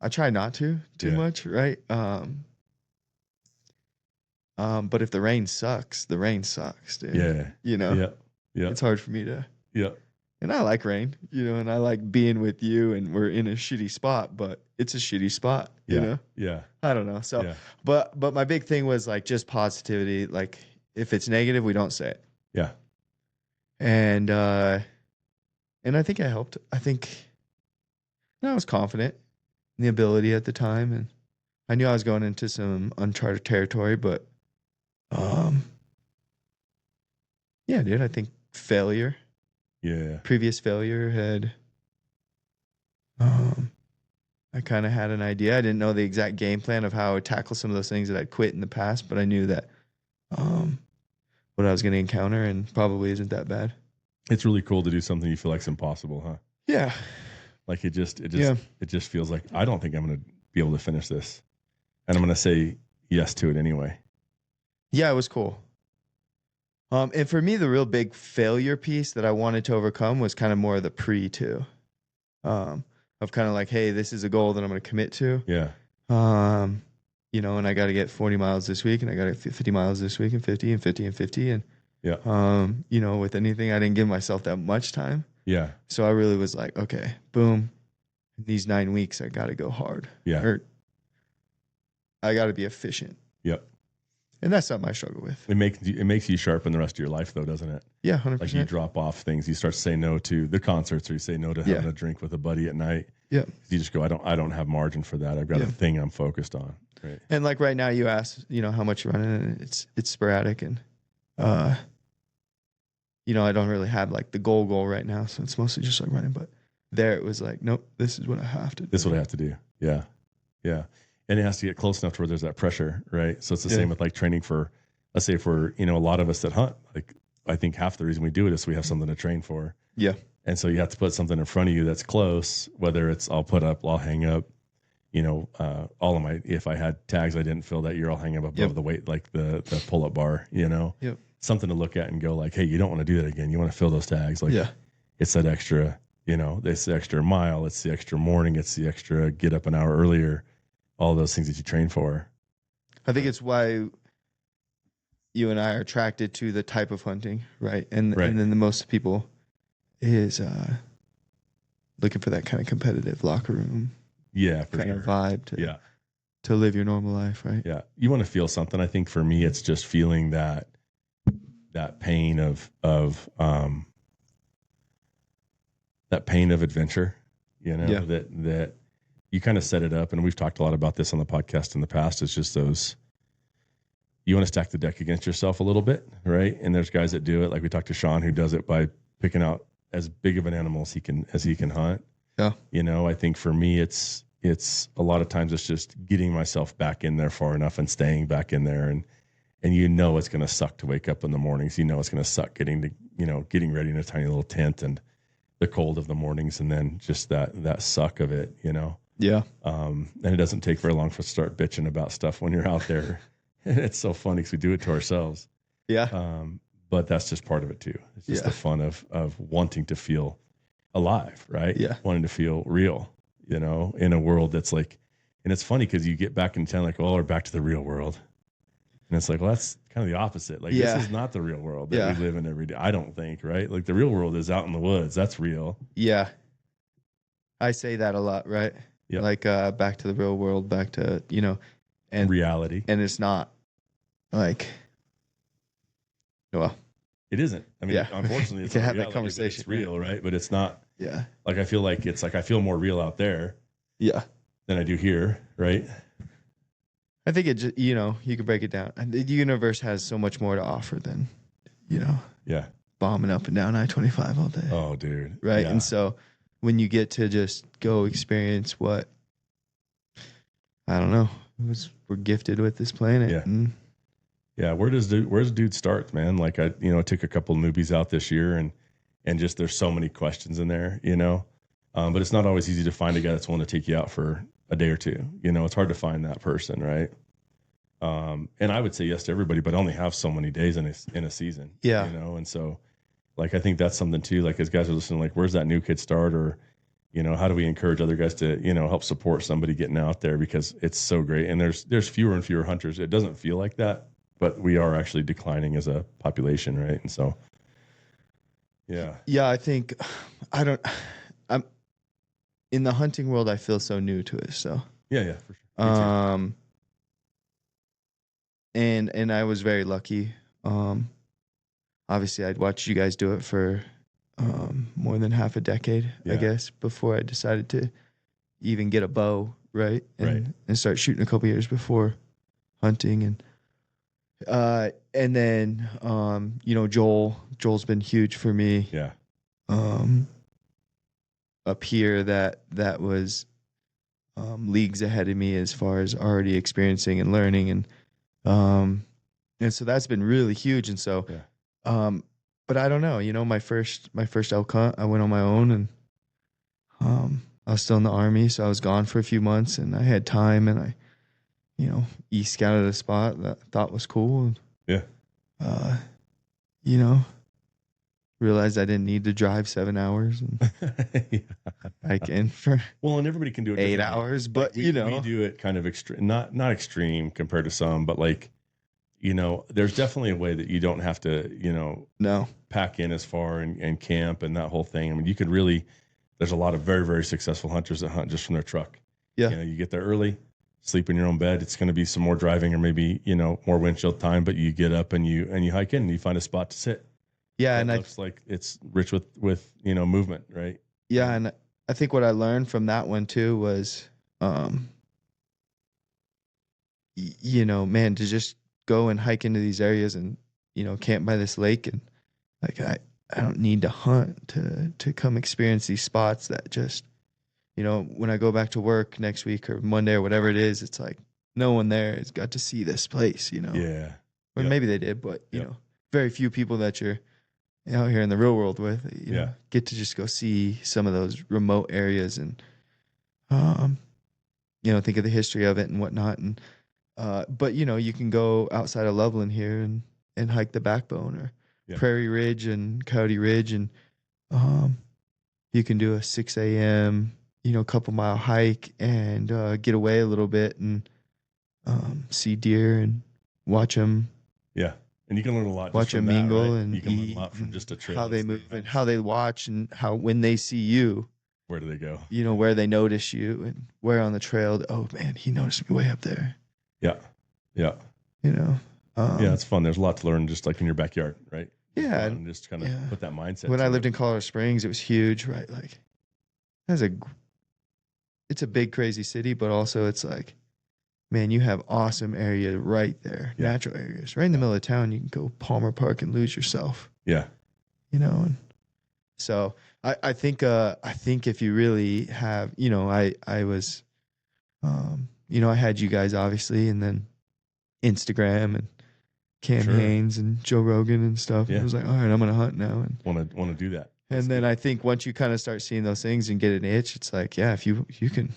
I try not to too much. Right. But if the rain sucks, dude. Yeah. Yeah. Yeah. It's hard for me to. Yeah. And I like rain, and I like being with you, and we're in a shitty spot, but it's a shitty spot, Yeah. I don't know. So, but my big thing was like just positivity. Like if it's negative, we don't say it. Yeah. And I think I helped. I was confident in the ability at the time, and I knew I was going into some uncharted territory, but yeah, dude, I think failure. Yeah. Previous failure had I kind of had an idea. I didn't know the exact game plan of how I would tackle some of those things that I'd quit in the past, but I knew that what I was going to encounter, and probably isn't that bad. It's really cool to do something you feel like is impossible, huh? Yeah. Like it just feels like I don't think I'm going to be able to finish this, and I'm going to say yes to it anyway. Yeah, it was cool. And for me, the real big failure piece that I wanted to overcome was kind of more of the pre-too. Of kind of like, hey, this is a goal that I'm going to commit to. Yeah. And I got to get 40 miles this week, and I got to get 50 miles this week, and 50 and 50 and 50. And, yeah. With anything, I didn't give myself that much time. Yeah. So I really was like, okay, boom. In these 9 weeks, I got to go hard. Yeah. Or I got to be efficient. Yep. And that's something I struggle with. It makes you sharpen the rest of your life, though, doesn't it? Yeah, 100%. Like you drop off things. You start to say no to the concerts, or you say no to having a drink with a buddy at night. Yeah. You just go, I don't have margin for that. I've got a thing I'm focused on. Right. And like right now, you ask, how much you're running, and it's sporadic, and I don't really have like the goal right now, so it's mostly just like running. But there, it was like, nope, this is what I have to do. This is what I have to do. Yeah, yeah. And it has to get close enough to where there's that pressure, right? So it's the same with like training for, let's say for, a lot of us that hunt, like I think half the reason we do it is we have something to train for. Yeah. And so you have to put something in front of you that's close, whether it's I'll hang up, all of my, if I had tags I didn't fill that year, I'll hang up above the weight, like the pull-up bar, Yep. Something to look at and go like, hey, you don't want to do that again. You want to fill those tags. Like it's that extra, it's the extra mile, it's the extra morning, it's the extra get up an hour earlier. All those things that you train for. I think it's why you and I are attracted to the type of hunting, right? And then the most people is looking for that kind of competitive locker room, kind of vibe to live your normal life, right? Yeah, you want to feel something. I think for me, it's just feeling that pain of that pain of adventure. That. You kind of set it up, and we've talked a lot about this on the podcast in the past. It's just those, you want to stack the deck against yourself a little bit, right? And there's guys that do it. Like we talked to Sean, who does it by picking out as big of an animal as he can hunt. Yeah. I think for me, it's a lot of times it's just getting myself back in there far enough and staying back in there. And it's going to suck to wake up in the mornings. It's going to suck getting ready in a tiny little tent and the cold of the mornings. And then just that suck of it, Yeah. And it doesn't take very long for us to start bitching about stuff when you're out there. And it's so funny because we do it to ourselves. Yeah. But that's just part of it too. It's just the fun of wanting to feel alive, right? Yeah. Wanting to feel real, in a world that's like, and it's funny because you get back in town like, oh, we're back to the real world. And it's like, well, that's kind of the opposite. Like, this is not the real world that we live in every day. I don't think, right? Like the real world is out in the woods. That's real. Yeah. I say that a lot, right? Yep. Like back to the real world, back to, and reality. And it's not like, well, it isn't. I mean, unfortunately, it's you can have reality, that conversation. It's real, right? But it's not. Yeah. Like I feel like it's like I feel more real out there. Yeah. Than I do here, right? I think it just, you can break it down. The universe has so much more to offer than, Yeah. bombing up and down I-25 all day. Oh, dude. Right. Yeah. And so when you get to just go experience what, I don't know, we're gifted with this planet. Yeah. And Yeah, where's dude start, man? Like I took a couple newbies out this year, and just there's so many questions in there, but it's not always easy to find a guy that's willing to take you out for a day or two. It's hard to find that person, right? And I would say yes to everybody, but I only have so many days in a season. Yeah. And so like I think that's something too. Like as guys are listening, like where's that new kid start, or how do we encourage other guys to help support somebody getting out there, because it's so great. And there's fewer and fewer hunters. It doesn't feel like that, but we are actually declining as a population, right? And so, yeah, I think I'm in the hunting world. I feel so new to it. So yeah, for sure. And I was very lucky. Obviously, I'd watched you guys do it for more than half a decade, I guess, before I decided to even get a bow, right? And start shooting a couple years before hunting, and then Joel's been huge for me. Yeah. Up here, that was leagues ahead of me as far as already experiencing and learning, and so that's been really huge. And so, but I don't know, my first elk hunt, I went on my own, and I was still in the Army, so I was gone for a few months, and I had time, and I, scouted a spot that I thought was cool. And, realized I didn't need to drive 7 hours and hike in for and everybody can do it 8 hours, but we do it kind of extreme, not extreme compared to some, but like, there's definitely a way that you don't have to, pack in as far and camp and that whole thing. I mean, you could really, there's a lot of very, very successful hunters that hunt just from their truck. Yeah. You get there early, sleep in your own bed. It's going to be some more driving or maybe, more windshield time, but you get up and you hike in and you find a spot to sit. Yeah. And it looks like it's rich with movement, right? Yeah. And I think what I learned from that one too was, man, to just go and hike into these areas and, camp by this lake. And like, I don't need to hunt to come experience these spots that just, when I go back to work next week or Monday or whatever it is, it's like no one there has got to see this place, Yeah. Or maybe they did, but, very few people that you're out here in the real world with, get to just go see some of those remote areas and, think of the history of it and whatnot. And, but you can go outside of Loveland here and hike the Backbone or Prairie Ridge and Coyote Ridge. And, you can do a 6 a.m., couple mile hike and, get away a little bit and, see deer and watch them. Yeah. And you can learn a lot. Watch them mingle, right? And you can learn a lot from just a trail. How they move and how they watch and how when they see you, where do they go? Where they notice you and where on the trail. Oh man, he noticed me way up there. Yeah, yeah. Yeah, it's fun. There's a lot to learn, just like in your backyard, right? Yeah, and just kind of put that mindset. When I lived in Colorado Springs, it was huge, right? Like, it's a big crazy city, but also it's like, man, you have awesome area right there, natural areas. Right in the middle of town, you can go Palmer Park and lose yourself. Yeah. And so I think if you really have, I was, I had you guys obviously, and then Instagram and Cam Haines and Joe Rogan and stuff. Yeah. And I was like, all right, I'm going to hunt now. And want to do that. And then I think once you kind of start seeing those things and get an itch, it's like, yeah, if you can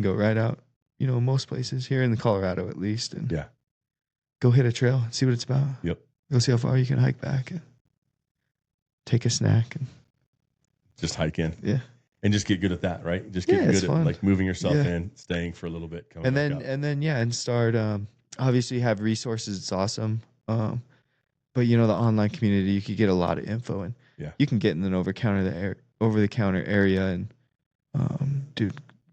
go right out, most places here in Colorado at least, and go hit a trail and see what it's about. Yep. Go see how far you can hike back and take a snack and just hike in. Yeah. And just get good at that, right? Just get good at like moving yourself in, staying for a little bit, coming and start obviously you have resources, it's awesome. But the online community, you could get a lot of info, and you can get in an over the counter area and do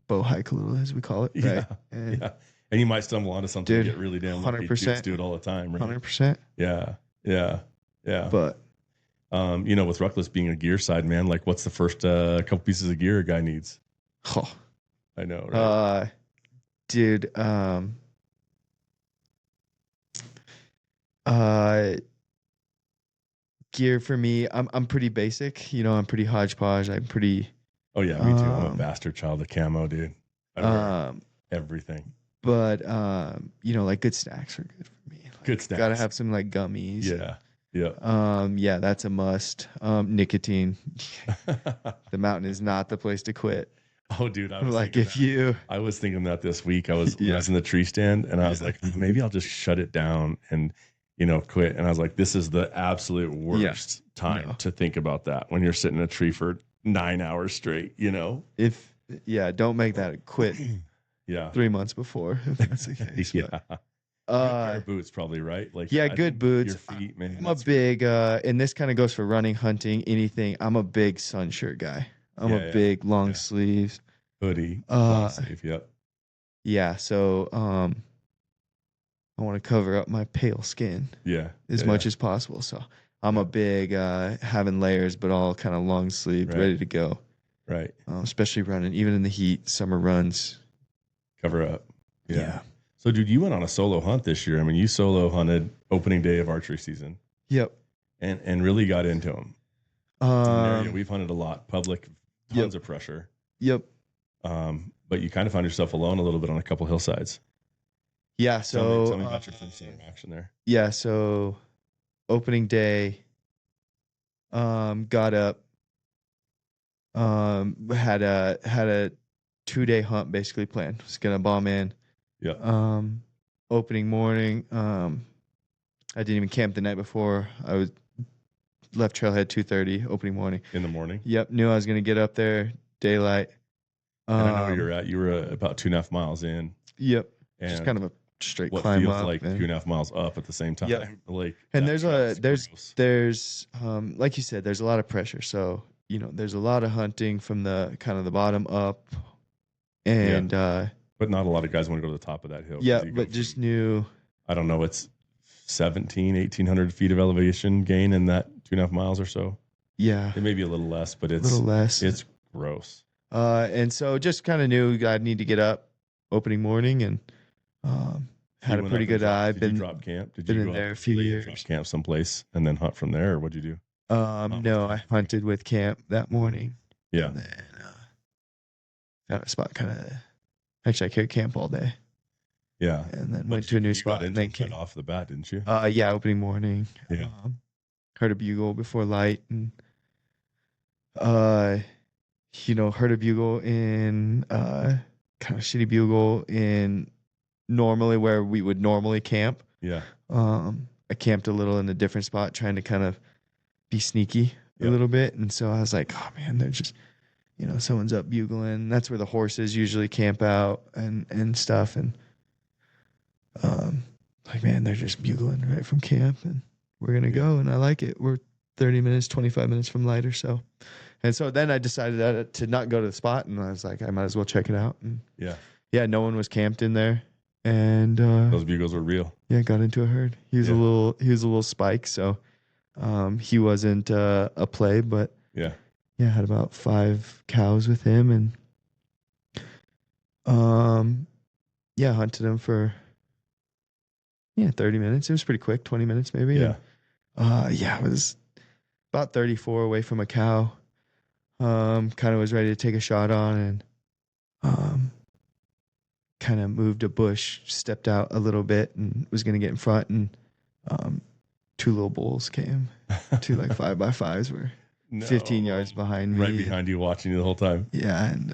bow hike a little, as we call it. Right? And you might stumble onto something and get really damn lucky. 100%. Dudes do it all the time, right? 100%. Yeah. But with RuckList being a gear side, man, like what's the first couple pieces of gear a guy needs? Oh, I know, right? Dude, gear for me, I'm pretty basic. I'm pretty hodgepodge. I'm pretty. Oh yeah, me too. I'm a bastard child of camo, dude. I wear everything. But like good snacks are good for me. Good snacks. Gotta have some like gummies. Yeah. Yeah. Yeah, that's a must. Nicotine. The mountain is not the place to quit. Oh, dude, I was Like thinking if that. you I was thinking that this week. When I Yeah. was in the tree stand, and I was like, maybe I'll just shut it down and quit. And I was like, this is the absolute worst time to think about that when you're sitting in a tree for 9 hours straight. if don't make that quit Yeah. 3 months before if that's the case. Yeah. But, Good pair of boots, probably, right? Like, yeah, I good think boots. Your feet, man. I'm a big and this kind of goes for running, hunting, anything. I'm a big sun shirt guy. I'm a big long sleeves hoodie, long sleeve. Yep. Yeah, so I want to cover up my pale skin. Yeah. As much as possible. So I'm a big having layers, but all kind of long sleeved, ready to go. Right. Especially running, even in the heat, summer runs. Cover up. Yeah. So, dude, you went on a solo hunt this year. I mean, you solo hunted opening day of archery season. Yep. And really got into them. We've hunted a lot, public, tons of pressure. Yep. But you kind of found yourself alone a little bit on a couple hillsides. Yeah. So tell me about your first interaction there. Yeah. So opening day, got up, had a 2-day hunt basically planned. Was gonna bomb in. Yeah. Opening morning, I didn't even camp the night before. I left trailhead 2:30 opening morning. In the morning. Yep, knew I was gonna get up there daylight. And I know where you're at. You were about 2.5 miles in. Yep. And just kind of a straight what climb feels up. like 2.5 miles up at the same time. Yep. Like, and there's like you said, there's a lot of pressure. So there's a lot of hunting from the kind of the bottom up, and but not a lot of guys want to go to the top of that hill. Yeah, but just knew. I don't know. It's 1,800 feet of elevation gain in that 2.5 miles or so. Yeah, it may be a little less, but it's a little less. It's gross. And so just kind of knew I'd need to get up opening morning, and had a pretty good eye. Did you drop camp? Did been you in there a few years? Drop camp someplace and then hunt from there, or what'd you do? No, I hunted with camp that morning. Yeah. And then found a spot kind of. Actually, I carried camp all day. Yeah. And then went to a new spot and then came off the bat, didn't you? Yeah, opening morning. Yeah. Heard a bugle before light, and heard a bugle in kind of shitty bugle in normally where we would normally camp. Yeah. I camped a little in a different spot, trying to kind of be sneaky a little bit, and so I was like, oh man, they're just. Someone's up bugling. That's where the horses usually camp out and stuff. And like, man, they're just bugling right from camp, and we're going to go. And I like it. We're 30 minutes, 25 minutes from light or so. And so then I decided to not go to the spot, and I was like, I might as well check it out. And no one was camped in there. And those bugles were real. Yeah, got into a herd. He was a little spike, so he wasn't a play, but yeah, had about 5 cows with him, and hunted him for 30 minutes. It was pretty quick, 20 minutes maybe. Yeah. And, it was about 34 away from a cow. Kind of was ready to take a shot on, and kind of moved a bush, stepped out a little bit, and was gonna get in front, and 2 little bulls came, 2 like 5x5s were. 15 yards behind me. Right behind you, watching you the whole time. Yeah, and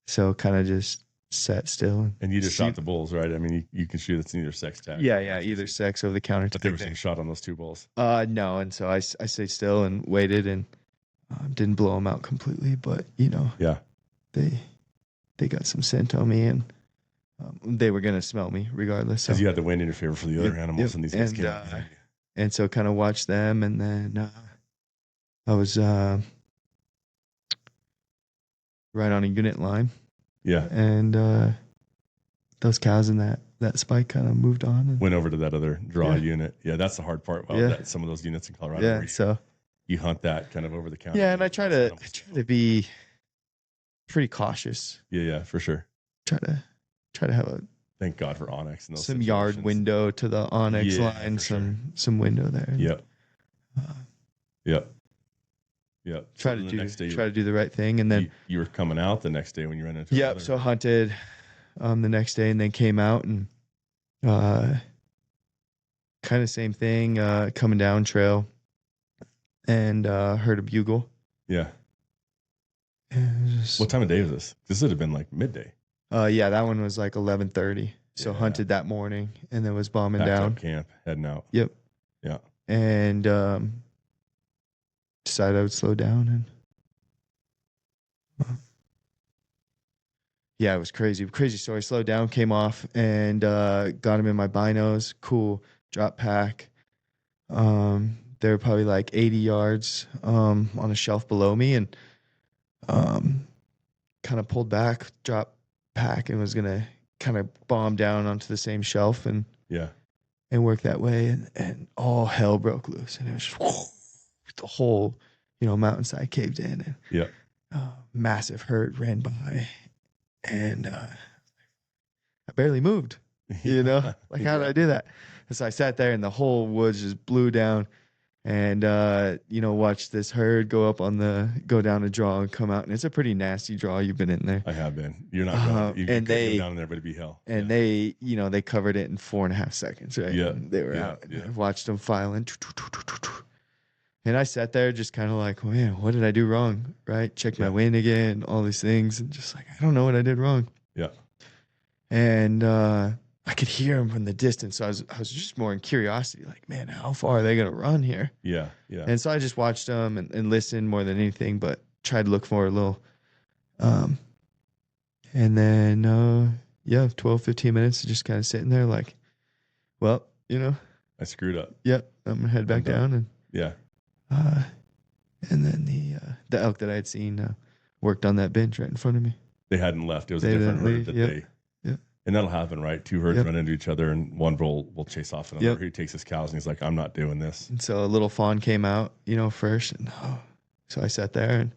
so kind of just sat still. And you just shot the bulls, right? I mean, you can shoot. It's either sex tag. Yeah, either sex over the counter. But there was some shot on those 2 bulls. No, and so I stayed still and waited, and didn't blow them out completely, but they got some scent on me, and they were gonna smell me regardless. Because you had the wind in your favor for the other animals, and these guys came. And so kind of watched them, and then. I was right on a unit line. Yeah. And those cows in that spike kind of moved on. And went over to that other draw unit. Yeah, that's the hard part about some of those units in Colorado. Yeah, so you hunt that kind of over the counter. Yeah, and I try to be pretty cautious. Yeah, for sure. Try to have a thank God for Onyx and those some yard window to the Onyx line, some window there. Yep. Yep. Try to do the right thing, and then you were coming out the next day when you ran into. Yep. So hunted the next day, and then came out and kind of same thing, coming down trail and heard a bugle. Yeah. And What time of day was this? This would have been like midday. Yeah, that one was like 11:30. So Yeah. hunted that morning and then was bombing Packed down. up camp, heading out. Yep. Yeah. And decided I would slow down and yeah, it was crazy. Crazy story. Slowed down, came off and got him in my binos. Cool. Drop pack. They were probably like 80 yards on a shelf below me and kind of pulled back, drop pack, and was gonna kind of bomb down onto the same shelf and work that way, and all hell broke loose, and it was just, the whole mountainside caved in, and massive herd ran by, and I barely moved, like how did I do that? And so I sat there and the whole woods just blew down. And, watch this herd go down a draw and come out. And it's a pretty nasty draw. You've been in there. I have been. You're not going. You could go down in there, but it'd be hell. And they covered it in 4.5 seconds, right? Yeah. And they were out. And I watched them filing. And I sat there just kind of like, man, what did I do wrong? Right? Check my wind again, all these things. And just like, I don't know what I did wrong. Yeah. And, I could hear them from the distance. So I was just more in curiosity, like, man, how far are they going to run here? Yeah. Yeah. And so I just watched them and listened more than anything, but tried to look for a little. And then, 12, 15 minutes just kind of sitting there like, well, I screwed up. Yep. I'm going to head back down. And and then the elk that I had seen worked on that bench right in front of me. They hadn't left. It was a different herd that they. And that'll happen, right? Two herds run into each other, and one will chase off another. He takes his cows, and he's like, "I'm not doing this." And so a little fawn came out, first, and so I sat there and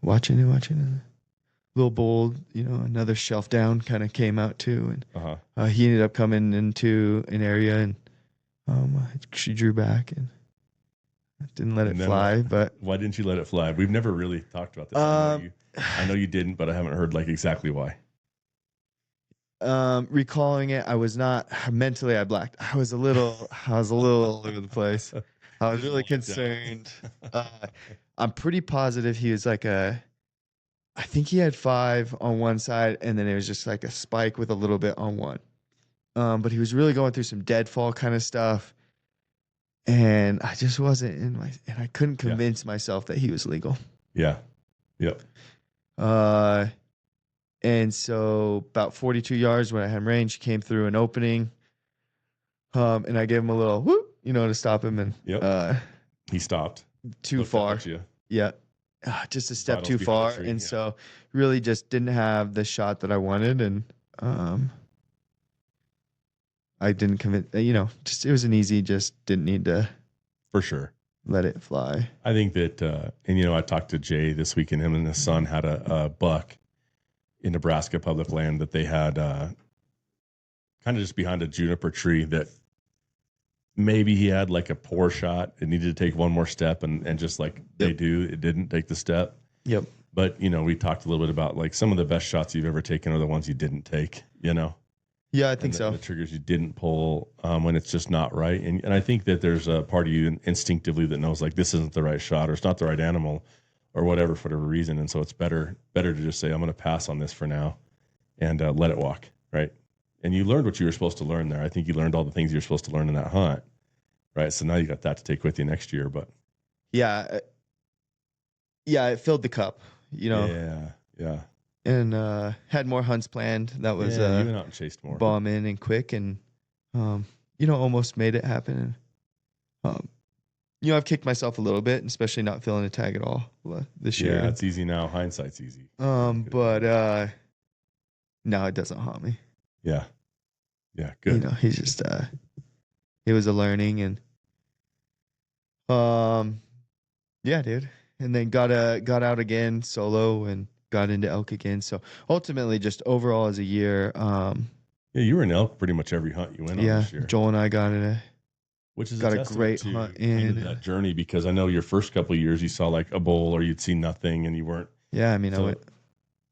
watching, and little bull, another shelf down, kind of came out too, and he ended up coming into an area, and she drew back and didn't let it fly. But why didn't you let it fly? We've never really talked about this. I know you didn't, but I haven't heard like exactly why. Recalling it, I was not mentally. I blacked. I was a little all over the place. I was really concerned. I'm pretty positive he was like I think he had 5 on one side, and then it was just like a spike with a little bit on one. But he was really going through some deadfall kind of stuff, and I just wasn't and I couldn't convince myself that he was legal. Yeah. Yep. And so about 42 yards when I had him range, he came through an opening. And I gave him a little whoop, to stop him. And he stopped. Too far. Yeah. Just a step too far. And so really just didn't have the shot that I wanted. And I didn't commit, just it was an easy, just didn't need to. For sure. Let it fly. I think that, I talked to Jay this week, and him and his son had a buck in Nebraska public land that they had kind of just behind a juniper tree that maybe he had like a poor shot and needed to take one more step and just like they do, it didn't take the step. Yep. But, we talked a little bit about like some of the best shots you've ever taken are the ones you didn't take, Yeah, I think so. The triggers you didn't pull when it's just not right. And I think that there's a part of you instinctively that knows like this isn't the right shot or it's not the right animal or whatever for whatever reason. And so it's better to just say, I'm going to pass on this for now and let it walk, right? And you learned what you were supposed to learn there. I think you learned all the things you're supposed to learn in that hunt, right? So now you got that to take with you next year. But yeah, it filled the cup, Yeah. And had more hunts planned. That was you went out and chased more. Bomb in and quick and, almost made it happen. I've kicked myself a little bit, especially not feeling a tag at all this year. Yeah, it's easy now. Hindsight's easy. But no, it doesn't haunt me. Yeah. Yeah, good. He's just it was a learning and yeah, dude. And then got out again solo and got into elk again. So ultimately just overall as a year, yeah, you were in elk pretty much every hunt you went on this year. Joel and I got in which is got a great hunt in that journey, because I know your first couple of years you saw like a bull or you'd seen nothing and you weren't. Yeah, I mean, I went.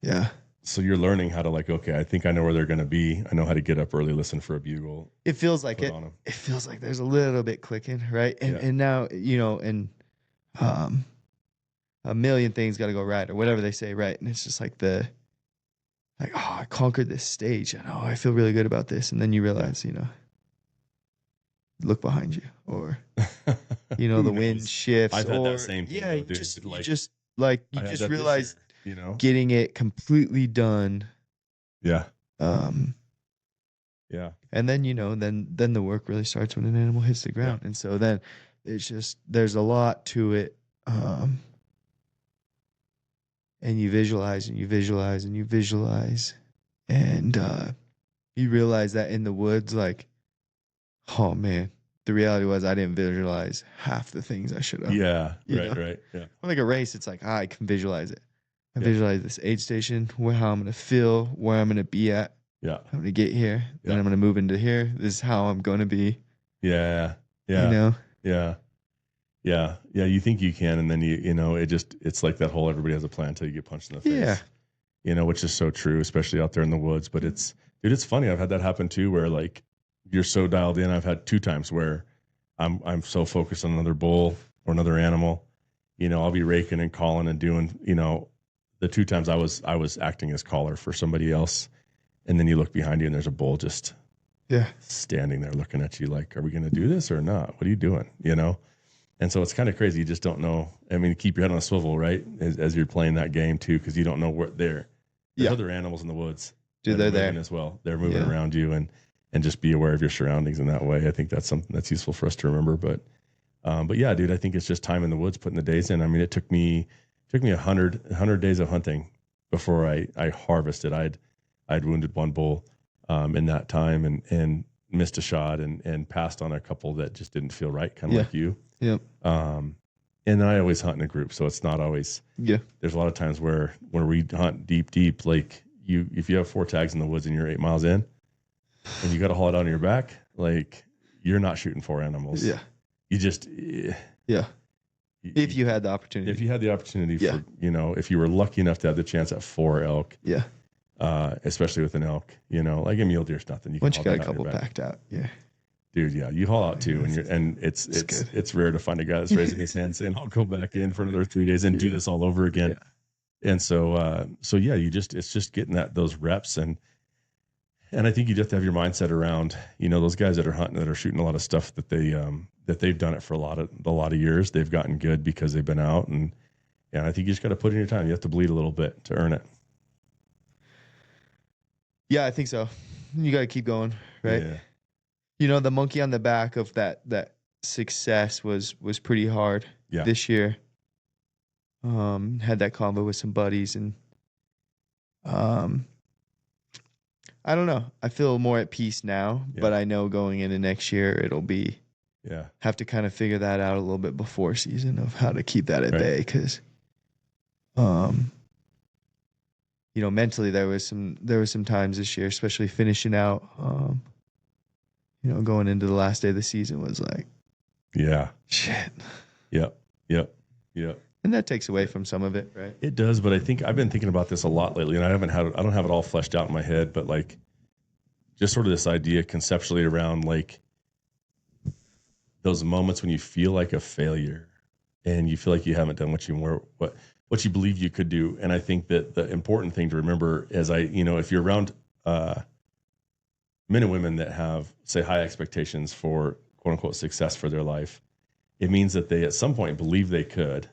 Yeah. so you're learning how to like, okay, I think I know where they're going to be. I know how to get up early, listen for a bugle. It feels like it. It feels like there's a little bit clicking, right? And now, you know, and a million things got to go right, or whatever they say, right? And it's just like oh, I conquered this stage, and oh, I feel really good about this. And then you realize, you know, look behind you, or you know, the wind shifts. I've had that same thing. Yeah, though, you just realize, you know, getting it completely done. Yeah. Yeah. And then, you know, then the work really starts when an animal hits the ground. And so then it's just, there's a lot to it. And you visualize and you visualize and you visualize. And you realize that in the woods, like, oh man, the reality was I didn't visualize half the things I should have. Yeah. Right. Yeah. Like a race, it's like, I can visualize it. I visualize this aid station, how I'm going to feel, where I'm going to be at. Yeah. I'm going to get here. Then I'm going to move into here. This is how I'm going to be. Yeah. Yeah. You know? Yeah. Yeah. Yeah. You think you can. And then you know, it's like that whole everybody has a plan until you get punched in the face. Yeah. You know, which is so true, especially out there in the woods. But it's funny. I've had that happen too, where like you're so dialed in. I've had 2 times where I'm so focused on another bull or another animal. You know, I'll be raking and calling and doing, you know, the 2 times I was acting as caller for somebody else, and then you look behind you and there's a bull just standing there looking at you like, are we going to do this or not? What are you doing? You know? And so it's kind of crazy. You just don't know. I mean, keep your head on a swivel, right? As you're playing that game too, because you don't know where there's other animals in the woods. Dude, they're there as well. They're moving around you, and just be aware of your surroundings in that way. I think that's something that's useful for us to remember. But yeah, dude, I think it's just time in the woods, putting the days in. I mean, it took me 100 days of hunting before I harvested. I'd wounded 1 bull in that time and missed a shot and passed on a couple that just didn't feel right, kind of like you. Yep. And then I always hunt in a group, so it's not always. Yeah. There's a lot of times where when we hunt deep, like if you have 4 tags in the woods and you're 8 miles in, and you got to haul it out on your back, like you're not shooting 4 animals. Yeah. You just. Yeah. If you had the opportunity. If you had the opportunity for, you know, if you were lucky enough to have the chance at 4 elk. Yeah. Especially with an elk, you know, like a mule deer's nothing. Once you got a couple packed out. Yeah. Dude, yeah. You haul out 2 and it's rare to find a guy that's raising his hand saying, I'll go back in for another 3 days and do this all over again. Yeah. And so yeah, it's just getting those reps and I think you just have to have your mindset around, you know, those guys that are hunting, that are shooting a lot of stuff that they've done it for a lot of years. They've gotten good because they've been out, and I think you just got to put in your time. You have to bleed a little bit to earn it. Yeah, I think so. You got to keep going, right? Yeah. You know, the monkey on the back of that success was pretty hard this year. Had that combo with some buddies, and I don't know. I feel more at peace now, but I know going into next year it'll be have to kind of figure that out a little bit before season of how to keep that at bay, because you know, mentally there was some times this year, especially finishing out you know, going into the last day of the season was like shit. Yep. And that takes away from some of it, right? It does, but I think I've been thinking about this a lot lately, and I don't have it all fleshed out in my head, but like just sort of this idea conceptually around like those moments when you feel like a failure and you feel like you haven't done what you believe you could do. And I think that the important thing to remember is if you're around men and women that have, say, high expectations for quote unquote success for their life, it means that they at some point believe they could.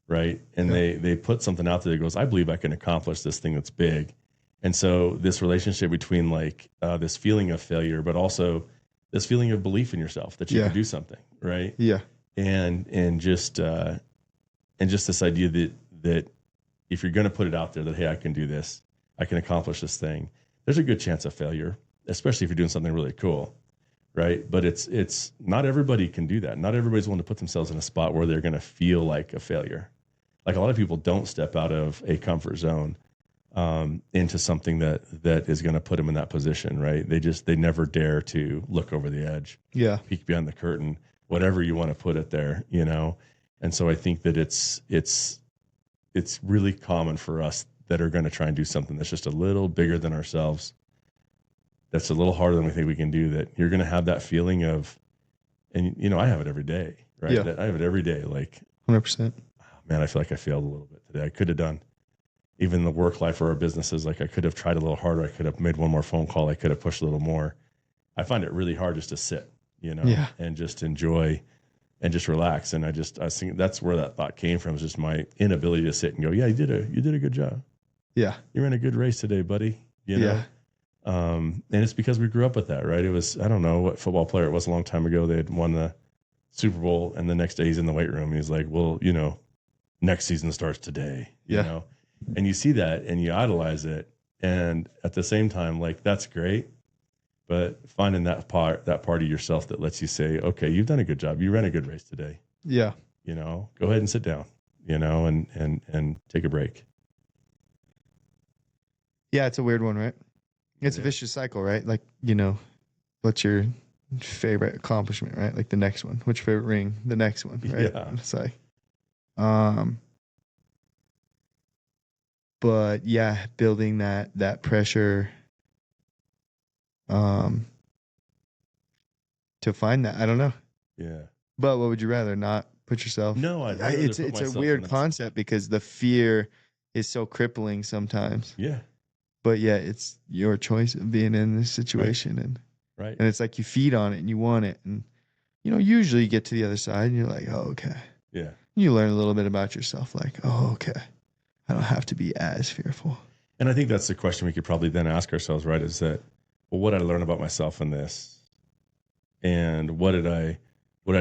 Right. And they put something out there that goes, I believe I can accomplish this thing that's big. And so this relationship between like this feeling of failure, but also this feeling of belief in yourself that you can do something. Right. Yeah. And just this idea that if you're going to put it out there that, hey, I can do this, I can accomplish this thing, there's a good chance of failure, especially if you're doing something really cool. Right. But it's not everybody can do that. Not everybody's willing to put themselves in a spot where they're going to feel like a failure. Like a lot of people don't step out of a comfort zone into something that is going to put them in that position. Right. They never dare to look over the edge. Yeah. Peek behind the curtain, whatever you want to put it there, you know? And so I think that it's really common for us that are going to try and do something that's just a little bigger than ourselves. That's a little harder than we think we can do. That you're going to have that feeling of, and I have it every day, right? Yeah. That I have it every day. Like 100%. Man, I feel like I failed a little bit today. I could have done even the work life or our businesses. Like I could have tried a little harder. I could have made one more phone call. I could have pushed a little more. I find it really hard just to sit, and just enjoy and just relax. And I was thinking that's where that thought came from, is just my inability to sit and go, yeah, you did a good job. Yeah. You ran a good race today, buddy. Yeah. And it's because we grew up with that, right? It was, I don't know what football player it was a long time ago. They had won the Super Bowl, and the next day he's in the weight room. He's like, well, next season starts today, you know? And you see that and you idolize it. And at the same time, like, that's great. But finding that part of yourself that lets you say, okay, you've done a good job. You ran a good race today. Yeah. Go ahead and sit down, and take a break. Yeah. It's a weird one, right? It's a vicious cycle, right? Like, what's your favorite accomplishment, right? Like the next one. What's your favorite ring? The next one, right? Yeah. It's like, but yeah, building that pressure, to find that. I don't know. Yeah. But what would you rather? Not put yourself? No, it's a weird concept because the fear is so crippling sometimes. Yeah. But yeah, it's your choice of being in this situation, right. And it's like you feed on it and you want it, and usually you get to the other side and you're like, oh, okay. Yeah. You learn a little bit about yourself, like, oh, okay, I don't have to be as fearful. And I think that's the question we could probably then ask ourselves, right? Is that, well, what did I learn about myself in this? And what did I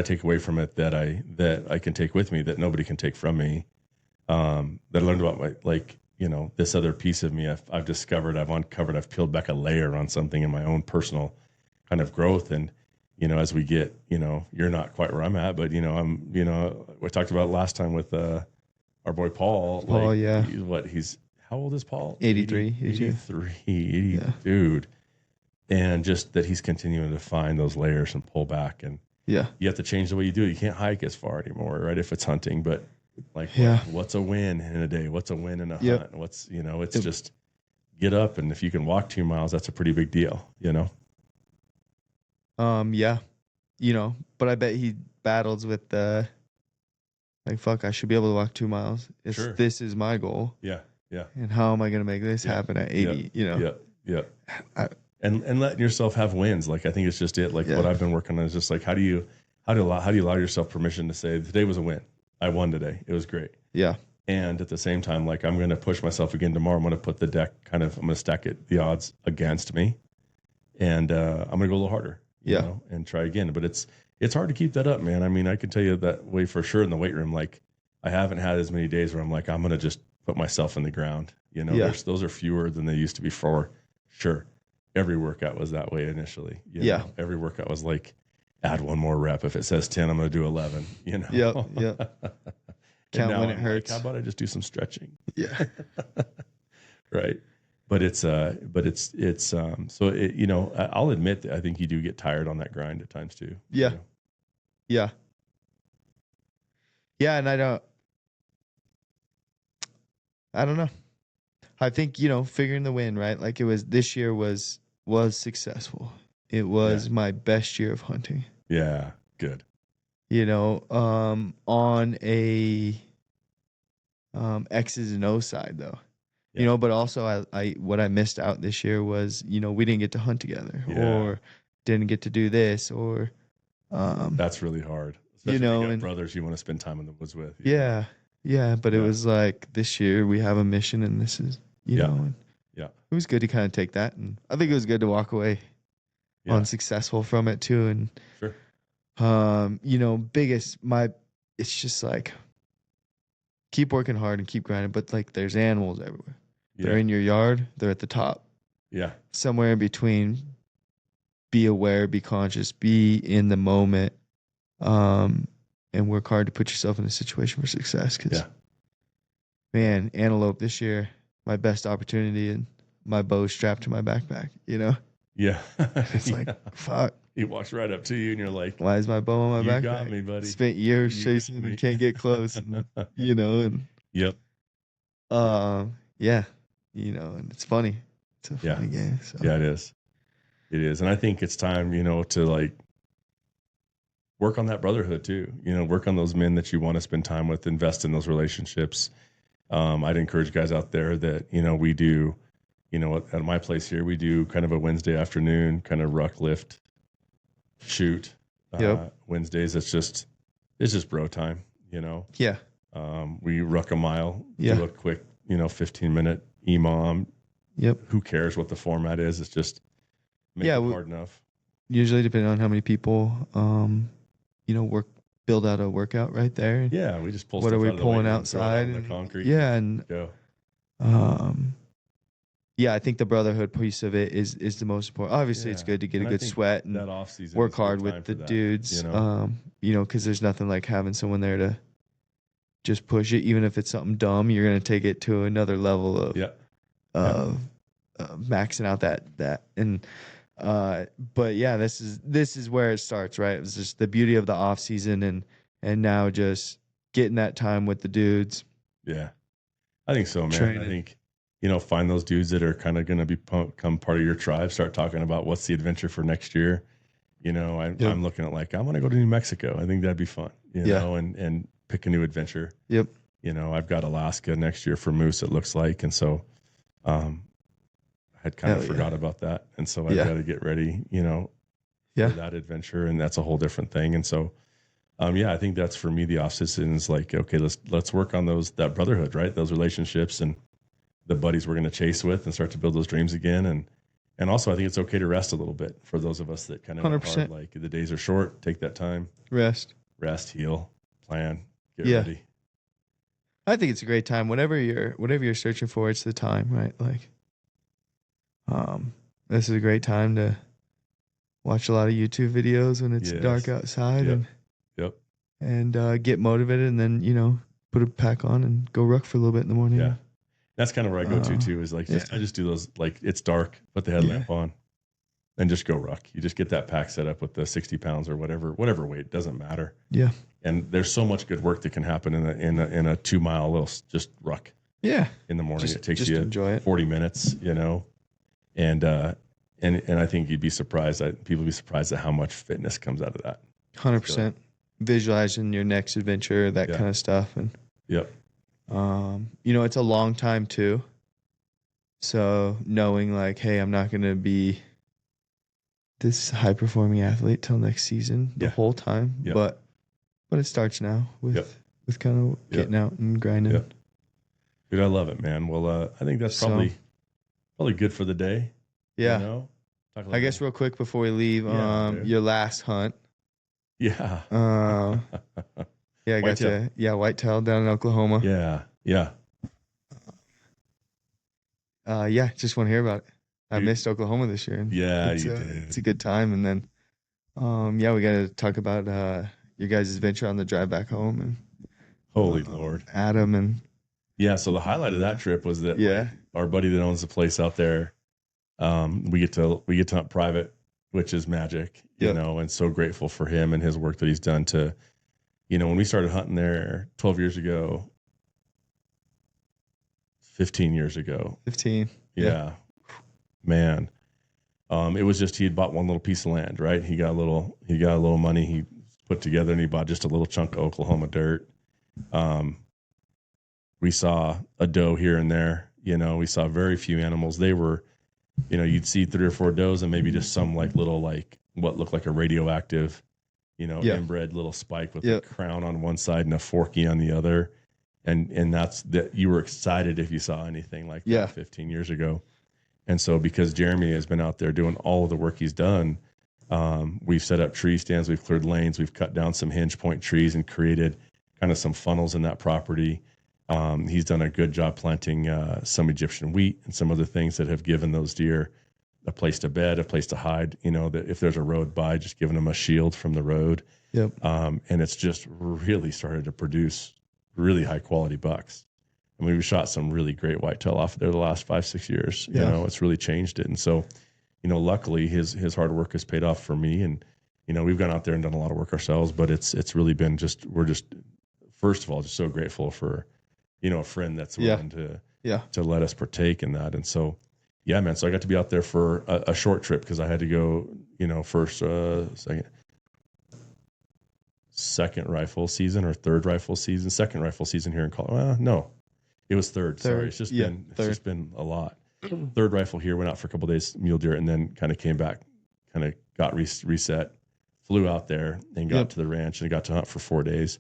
take away from it that I can take with me, that nobody can take from me? That I learned about this other piece of me I've discovered, I've uncovered, I've peeled back a layer on something in my own personal kind of growth. And, as we get, you're not quite where I'm at, but, we talked about last time with our boy Paul. Paul, yeah. How old is Paul? 83. 80, yeah. Dude. And just that he's continuing to find those layers and pull back. And you have to change the way you do it. You can't hike as far anymore, right? If it's hunting, but what's a win in a day? What's a win in a hunt? What's, it's just get up. And if you can walk 2 miles, that's a pretty big deal, Yeah. But I bet he battles with fuck, I should be able to walk 2 miles. This is my goal. Yeah. Yeah. And how am I going to make this happen at 80, Yeah. And letting yourself have wins. Like, I think it's just it. Like what I've been working on is just like, how do you allow yourself permission to say today was a win? I won today. It was great. Yeah. And at the same time, like, I'm going to push myself again tomorrow. I'm going to put the deck I'm going to stack the odds against me. And I'm going to go a little harder, and try again. But it's hard to keep that up, man. I mean, I can tell you that way for sure in the weight room. Like, I haven't had as many days where I'm like, I'm going to just put myself in the ground. Those are fewer than they used to be for sure. Every workout was that way initially. Every workout was like, add one more rep. If it says 10, I'm going to do 11, Yep. Count when it hurts. Like, how about I just do some stretching? Yeah. Right. But so I'll admit that I think you do get tired on that grind at times too. Yeah. Yeah. Yeah. And I don't know. I think, figuring the win, right? Like this year was successful. It was my best year of hunting. Yeah. Good. On a X's and O's side though. But also I what I missed out this year was, we didn't get to hunt together or didn't get to do this or that's really hard. Especially if you got brothers you want to spend time in the woods with. Yeah. Yeah. But it was like this year we have a mission and this is and it was good to kind of take that, and I think it was good to walk away unsuccessful from it too. And sure. It's just like keep working hard and keep grinding, but like there's animals everywhere. They're in your yard, they're at the top. Yeah. Somewhere in between, be aware, be conscious, be in the moment, and work hard to put yourself in a situation for success. Because, man, antelope this year, my best opportunity, and my bow strapped to my backpack, Yeah. It's like, fuck. He walks right up to you and you're like, why is my bow on my backpack? You got me, buddy. Spent years chasing and can't get close, and. Yep. Yeah. and it's funny. It's a funny game. So. Yeah, it is. It is. And I think it's time, to like work on that brotherhood too, work on those men that you want to spend time with, invest in those relationships. I'd encourage guys out there that, we do, at my place here, we do kind of a Wednesday afternoon kind of ruck lift shoot. Wednesdays. It's just bro time, Yeah. We ruck a mile, do a quick, 15-minute EMOM. Yep. Who cares what the format is? It's just make it hard enough. Usually depending on how many people, build out a workout right there. Yeah, we just pull what stuff are we out of pulling the outside and the concrete. Yeah, and go. I think the brotherhood piece of it is the most important. Obviously, it's good to get a good sweat and that off season work hard with the dudes. Because there's nothing like having someone there to just push it. Even if it's something dumb, you're gonna take it to another level of maxing out that and. But yeah, this is where it starts, right? It was just the beauty of the off season and now just getting that time with the dudes. Yeah, I think so, man. Training. I think, find those dudes that are kind of going to become part of your tribe. Start talking about what's the adventure for next year. I'm looking at I want to go to New Mexico. I think that'd be fun, and pick a new adventure. Yep. I've got Alaska next year for moose, it looks like. And so, I'd kind of forgot about that. And so I've got to get ready, for that adventure. And that's a whole different thing. And so, I think that's for me, the off season is okay, let's work on that brotherhood, right? Those relationships and the buddies we're going to chase with and start to build those dreams again. And also I think it's okay to rest a little bit for those of us that kind of 100%. Hard, the days are short, take that time, rest, heal, plan, get ready. I think it's a great time. Whatever you're searching for, it's the time, right? This is a great time to watch a lot of YouTube videos when it's dark outside and get motivated and then, put a pack on and go ruck for a little bit in the morning. Yeah. That's kind of where I go to too, is I just do those, it's dark, put the headlamp on and just go ruck. You just get that pack set up with the 60 pounds or whatever weight, doesn't matter. Yeah. And there's so much good work that can happen in a 2 mile little just ruck. Yeah. In the morning. It takes just you enjoy it. 40 minutes, and I think you'd be surprised people be surprised at how much fitness comes out of that. 100%. Visualizing your next adventure, that kind of stuff. And it's a long time too. So knowing hey, I'm not going to be this high performing athlete till next season the whole time, but it starts now with kind of getting out and grinding. Yep. Dude, I love it, man. Well, I think that's probably good for the day. Yeah. I guess real quick before we leave, your last hunt. Yeah. I got you. Yeah, whitetail down in Oklahoma. Yeah. Just want to hear about it. I missed Oklahoma this year. Yeah, you did. It's a good time. And then, we got to talk about your guys' adventure on the drive back home. And holy Lord, Adam and so the highlight of that trip was that our buddy that owns the place out there, we get to hunt private, which is magic, and so grateful for him and his work that he's done to, when we started hunting there 12 years ago, 15 years ago. 15. Yeah. Man. It was just, he had bought one little piece of land, right? He got a little money he put together and he bought just a little chunk of Oklahoma dirt. We saw a doe here and there, we saw very few animals. They were, you'd see 3 or 4 does and maybe just some little what looked like a radioactive, inbred little spike with a crown on one side and a forky on the other. And that's that you were excited if you saw anything like that 15 years ago. And so because Jeremy has been out there doing all of the work he's done, we've set up tree stands, we've cleared lanes, we've cut down some hinge point trees and created kind of some funnels in that property. He's done a good job planting some Egyptian wheat and some other things that have given those deer a place to bed, a place to hide, that if there's a road by, just giving them a shield from the road. Yep. And it's just really started to produce really high quality bucks. And we've shot some really great whitetail off there the last 5-6 years. It's really changed it. And so, luckily his hard work has paid off for me. And, we've gone out there and done a lot of work ourselves, but it's really been we're just, first of all, just so grateful for, a friend that's willing to to let us partake in that. And so, yeah, man. So I got to be out there for a short trip because I had to go, second rifle season or third rifle season, second rifle season here in Colorado. No, it was third. Sorry. It's just been a lot. Third rifle here, went out for a couple of days, mule deer, and then kind of came back, kind of got reset, flew out there and got to the ranch and got to hunt for 4 days.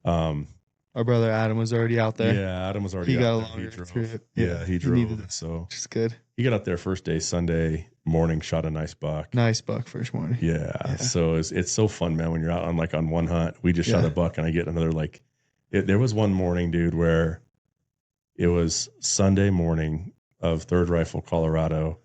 Our brother Adam was already out there. Yeah, Adam was already out there. He drove. Yeah, he drove. So which is good. He got out there first day, Sunday morning, shot a nice buck. Nice buck first morning. Yeah. So it's so fun, man, when you're out on one hunt. We just shot a buck and I get another there was one morning, dude, where it was Sunday morning of Third Rifle, Colorado.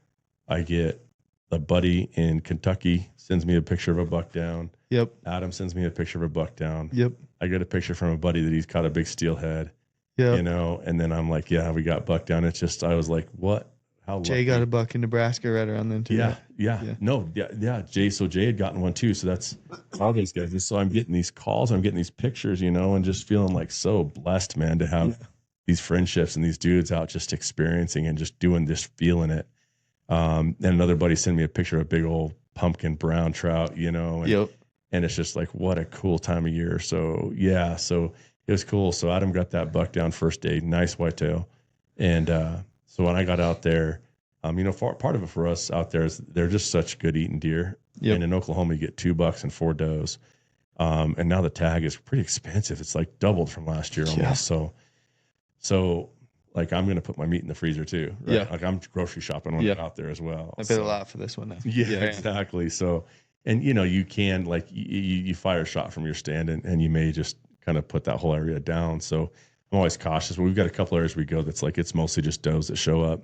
I get a buddy in Kentucky sends me a picture of a buck down. Yep. Adam sends me a picture of a buck down. Yep. I get a picture from a buddy that he's caught a big steelhead. Yeah. And then I'm like, yeah, we got buck down. It's just, I was like, what? How lucky? Jay got a buck in Nebraska right around then too. Yeah. Jay. So Jay had gotten one too. So that's all these guys. And so I'm getting these calls, I'm getting these pictures, and just feeling like so blessed, man, to have these friendships and these dudes out just experiencing and just doing this, feeling it. And another buddy sent me a picture of a big old pumpkin brown trout, and it's just like, what a cool time of year. So so it was cool. So Adam got that buck down first day, nice whitetail. And, so when I got out there, part of it for us out there is they're just such good eating deer. Yep. And in Oklahoma, you get 2 bucks and 4 does. And now the tag is pretty expensive. It's like doubled from last year almost. So like I'm going to put my meat in the freezer too. Right? Yeah. Like I'm grocery shopping when I'm out there as well. I paid a lot for this one now. Yeah, exactly. So, and you can you fire a shot from your stand and you may just kind of put that whole area down. So I'm always cautious, but we've got a couple areas we go that's like, it's mostly just does that show up.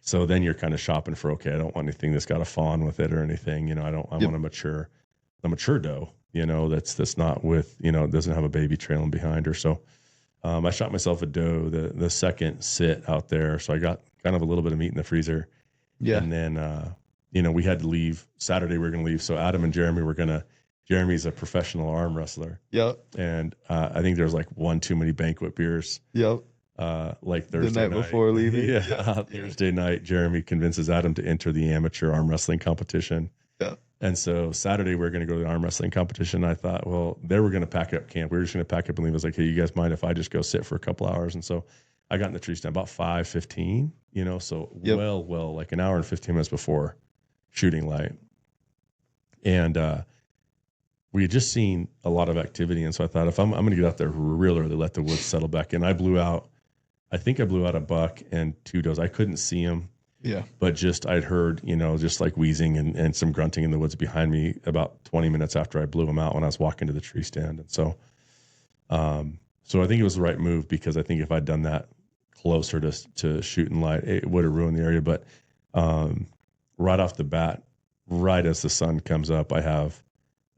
So then you're kind of shopping for, okay, I don't want anything that's got a fawn with it or anything, I want a mature doe, that's not with, doesn't have a baby trailing behind her. So, I shot myself a doe, the second sit out there. So I got kind of a little bit of meat in the freezer. Yeah. And then, we had to leave Saturday. We were going to leave. So Adam and Jeremy Jeremy's a professional arm wrestler. Yep. And I think there's like one too many banquet beers. Yep. Like Thursday the night before leaving. Yeah. Thursday night, Jeremy convinces Adam to enter the amateur arm wrestling competition. Yeah. And so Saturday we were going to go to the arm wrestling competition. I thought, well, they were going to pack up camp. We were just going to pack up and leave. I was like, hey, you guys mind if I just go sit for a couple hours? And so I got in the tree stand about 5:15, so well, like an hour and 15 minutes before shooting light. And we had just seen a lot of activity. And so I thought, if I'm going to get out there real early, let the woods settle back in. I think I blew out a buck and 2 does. I couldn't see them. Yeah. But I'd heard, just like wheezing and some grunting in the woods behind me about 20 minutes after I blew them out when I was walking to the tree stand. And so, so I think it was the right move, because I think if I'd done that closer to shooting light, it would have ruined the area. But, right off the bat, right as the sun comes up, I have,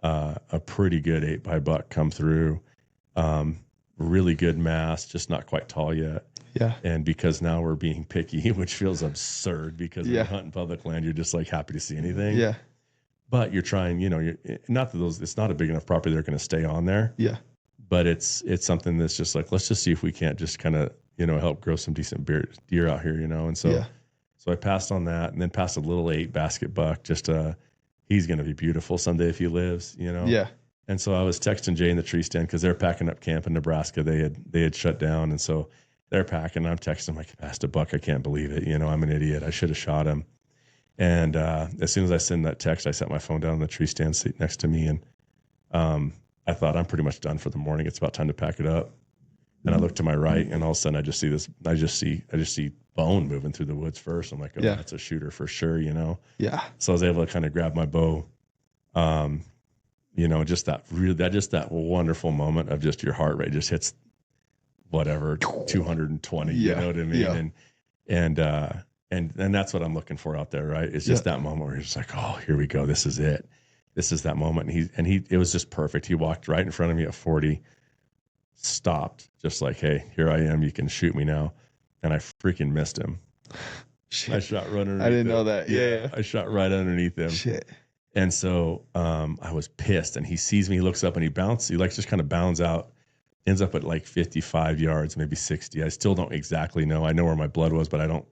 a pretty good 8x buck come through, really good mass, just not quite tall yet. Yeah. And because now we're being picky, which feels absurd, because when you hunt in public land, you're just like happy to see anything. Yeah. But you're trying, you're not that it's not a big enough property they're going to stay on there. Yeah. But it's something that's just like, let's just see if we can't just kind of, help grow some decent deer out here, And so, so I passed on that, and then passed a little 8 basket buck. Just, he's going to be beautiful someday if he lives, Yeah. And so I was texting Jay in the tree stand, because they're packing up camp in Nebraska. They had shut down. And so they're packing. I'm texting him, I passed a buck. I can't believe it. I'm an idiot. I should have shot him. And as soon as I send that text, I set my phone down on the tree stand seat next to me. And I thought, I'm pretty much done for the morning. It's about time to pack it up. And I look to my right, and all of a sudden I just see bone moving through the woods first. I'm like, oh, that's a shooter for sure, Yeah. So I was able to kind of grab my bow. Just that wonderful moment of just your heart rate just hits whatever 220. You know what I mean? Yeah. And that's what I'm looking for out there, right? It's just that moment where you're just like, oh, here we go. This is it. This is that moment. And it was just perfect. He walked right in front of me at 40, stopped, just like, hey, here I am. You can shoot me now. And I freaking missed him. Shit. I shot right underneath him. I didn't know that. Yeah. I shot right underneath him. Shit. And so I was pissed, and he sees me, he looks up, and he just kind of bounds out ends up at like 55 yards, maybe 60. I still don't exactly know. I know where my blood was, but I don't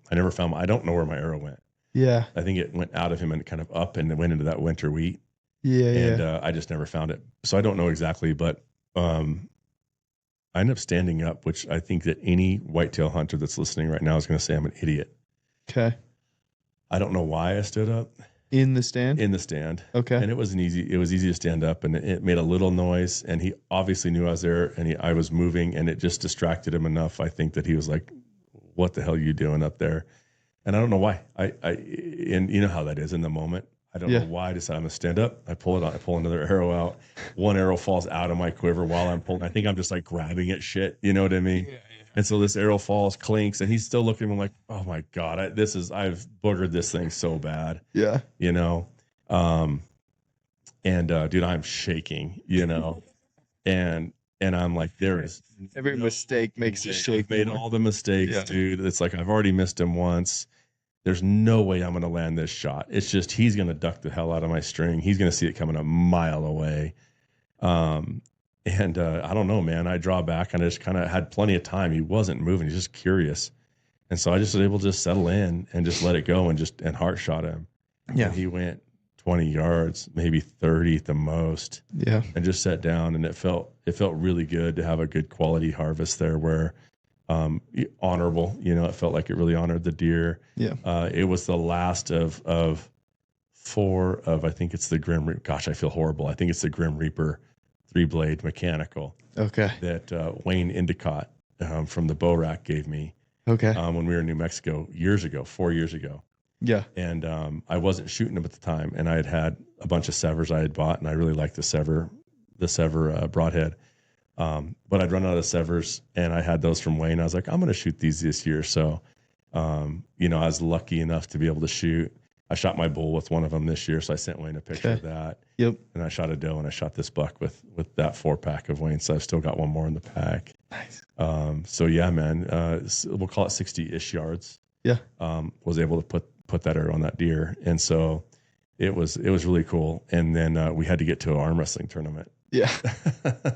know where my arrow went. Yeah. I think it went out of him and kind of up and it went into that winter wheat. Yeah. And I just never found it. So I don't know exactly, but I ended up standing up, which I think that any whitetail hunter that's listening right now is going to say I'm an idiot. Okay. I don't know why I stood up. In the stand? In the stand. Okay. And it was easy to stand up, and it made a little noise, and he obviously knew I was there, and I was moving, and it just distracted him enough. I think that he was like, what the hell are you doing up there? And I don't know why. And you know how that is in the moment. I don't know why I decided I'm going to stand up. I pull it out. I pull another arrow out. One arrow falls out of my quiver while I'm pulling. I think I'm just like grabbing at shit. You know what I mean? Yeah. And so this arrow falls, clinks, and he's still looking at me like, oh my God, I've boogered this thing so bad. Yeah. You know? Dude, I'm shaking, you know? and I'm like, there is every mistake makes you shake. I've made all the mistakes, dude. It's like, I've already missed him once. There's no way I'm going to land this shot. It's just, he's going to duck the hell out of my string. He's going to see it coming a mile away. I don't know, man. I draw back and I just kind of had plenty of time. He wasn't moving. He's just curious. And so I just was able to just settle in and just let it go and heart shot him. Yeah. And he went 20 yards, maybe 30 at the most. Yeah. And just sat down, and it felt really good to have a good quality harvest there where honorable, you know, it felt like it really honored the deer. Yeah. It was the last of 4 of, I think it's the Grim Reaper. Gosh, I feel horrible. I think it's the Grim Reaper 3-blade mechanical. Okay. That Wayne Endicott from the Bow Rack gave me. Okay. When we were in New Mexico 4 years ago. Yeah. And I wasn't shooting them at the time, and I had a bunch of severs I had bought, and I really liked the sever broadhead. But I'd run out of severs, and I had those from Wayne. I was like, I'm going to shoot these this year. So, you know, I was lucky enough to be able to shoot. I shot my bull with one of them this year, so I sent Wayne a picture of that. Yep. And I shot a doe, and I shot this buck with that 4-pack of Wayne. So I've still got one more in the pack. Nice. So yeah, man, we'll call it 60-ish yards. Yeah. Was able to put that arrow on that deer, and so it was really cool. And then we had to get to an arm wrestling tournament. Yeah.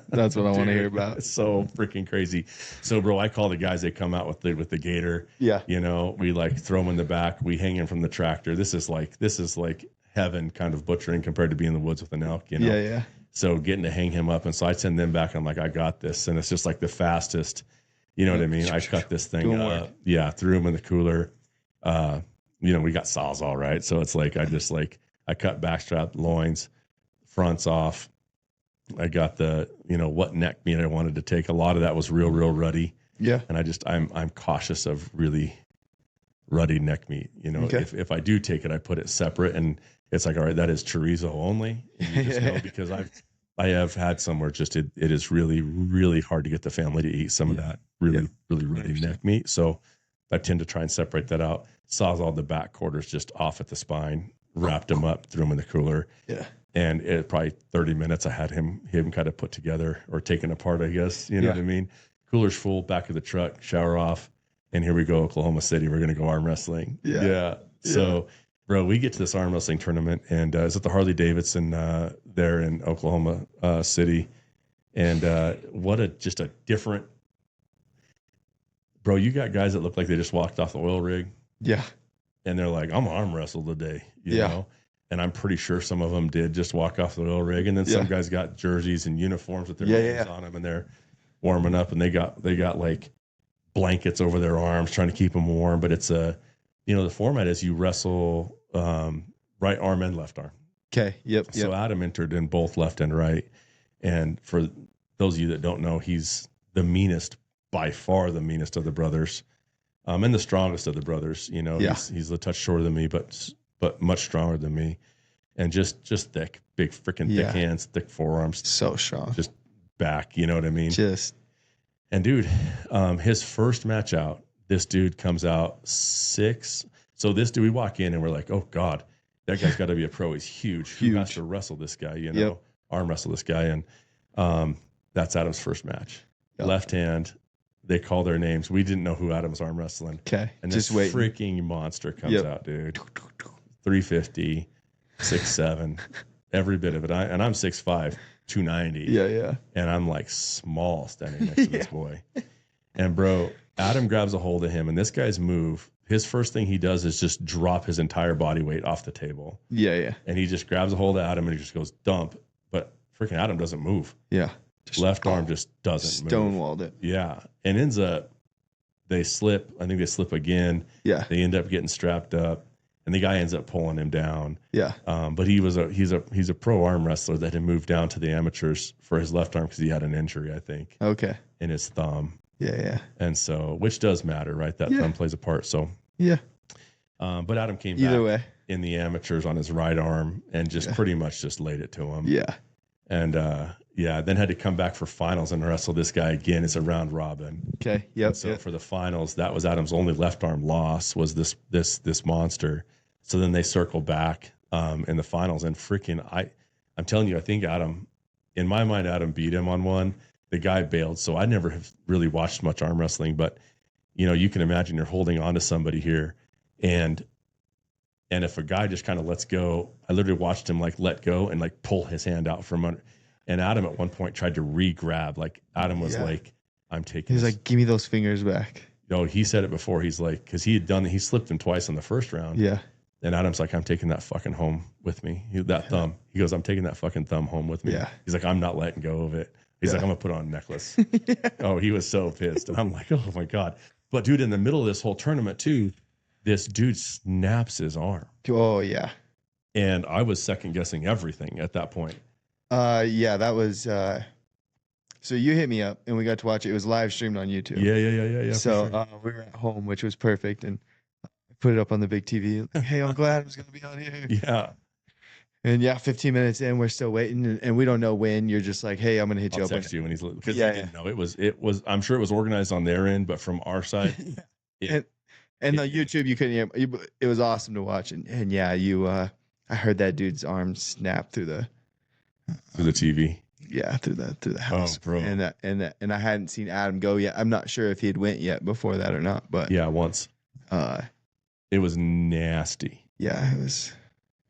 That's what I want to hear about. It's so freaking crazy. So, bro, I call the guys that come out with the gator. Yeah. You know, we like throw them in the back. We hang him from the tractor. This is like heaven kind of butchering compared to being in the woods with an elk, you know? Yeah, yeah. So getting to hang him up. And so I send them back. And I'm like, I got this. And it's just like the fastest, you know what I mean? I cut this thing up. Yeah. Threw him in the cooler. You know, we got saws all right. So it's like, I cut backstrap, loins, fronts off. I got the, you know, what neck meat I wanted to take. A lot of that was real ruddy. Yeah. And I'm cautious of really ruddy neck meat. You know, if I do take it, I put it separate, and it's like, all right, that is chorizo only. And you just know, because I have had some where just it is really hard to get the family to eat some of that really ruddy neck meat. So I tend to try and separate that out. Sawzalled the back quarters just off at the spine, wrapped them up, threw them in the cooler. Yeah. And it probably 30 minutes, I had him kind of put together or taken apart, I guess. You know what I mean? Cooler's full, back of the truck, shower off, and here we go, Oklahoma City. We're going to go arm wrestling. Yeah. So, bro, we get to this arm wrestling tournament, and it's at the Harley Davidson there in Oklahoma City. And just a different, bro, you got guys that look like they just walked off the oil rig. Yeah. And they're like, I'm arm wrestle today, you know? And I'm pretty sure some of them did just walk off the oil rig. And then some guys got jerseys and uniforms with their names on them, and they're warming up, and they got like blankets over their arms trying to keep them warm. But it's the format is you wrestle right arm and left arm. Okay. Yep. So Adam entered in both left and right. And for those of you that don't know, he's the meanest, by far the meanest of the brothers, and the strongest of the brothers. You know, he's a touch shorter than me, but much stronger than me, and just thick, big freaking thick hands, thick forearms, so strong, just back. You know what I mean? And dude, his first match out, this dude comes out 6. So this dude, we walk in and we're like, oh God, that guy's got to be a pro. He's huge. Who has to wrestle this guy? You know, arm wrestle this guy, and that's Adam's first match. Left hand. They call their names. We didn't know who Adam's arm wrestling. Okay. And this freaking monster comes out, dude. 350, 6'7", every bit of it. I'm 6'5", 290. Yeah. And I'm like small standing next to this boy. And bro, Adam grabs a hold of him, and this guy's move, his first thing he does is just drop his entire body weight off the table. Yeah. And he just grabs a hold of Adam and he just goes dump. But freaking Adam doesn't move. Yeah. Left arm just doesn't move. Stonewalled it. Yeah. And ends up, they slip. I think they slip again. Yeah. They end up getting strapped up, and the guy ends up pulling him down. Yeah. But he's a pro arm wrestler that had moved down to the amateurs for his left arm because he had an injury, I think. Okay. In his thumb. Yeah. And so, which does matter, right? That thumb plays a part. So. Yeah. But Adam came Either back way in the amateurs on his right arm and just pretty much just laid it to him. Yeah. And then had to come back for finals and wrestle this guy again. It's a round robin. Okay. Yep. So for the finals, that was Adam's only left arm loss, was this monster. So then they circle back in the finals, and freaking I'm telling you, I think Adam, in my mind, Adam beat him on one. The guy bailed. So I never have really watched much arm wrestling, but you can imagine you're holding on to somebody here, and if a guy just kind of lets go, I literally watched him like let go and like pull his hand out from under. And Adam at one point tried to re-grab. Like Adam was like, "I'm taking." He's like, "Give me those fingers back." No, he said it before. He's like, because he slipped him twice in the first round. Yeah. And Adam's like, "I'm taking that fucking home with me." Thumb. He goes, "I'm taking that fucking thumb home with me." Yeah. He's like, "I'm not letting go of it." He's like, "I'm gonna put on a necklace." Oh, he was so pissed, and I'm like, "Oh my god!" But dude, in the middle of this whole tournament too, this dude snaps his arm. Oh yeah. And I was second guessing everything at that point. Yeah, that was. So you hit me up, and we got to watch it. It was live streamed on YouTube. Yeah. So we were at home, which was perfect, and I put it up on the big TV. Like, hey, Uncle Adam's gonna be on here. Yeah. And 15 minutes in, we're still waiting, and we don't know when. You're just like, hey, I'm gonna hit you I'll up. Text you when he's because he didn't know it was. I'm sure it was organized on their end, but from our side, and on YouTube you couldn't hear. It was awesome to watch, and yeah, I heard that dude's arm snap through the TV. Yeah, through the house. Oh, bro. And I hadn't seen Adam go yet. I'm not sure if he had went yet before that or not, but yeah, once. It was nasty. Yeah, it was.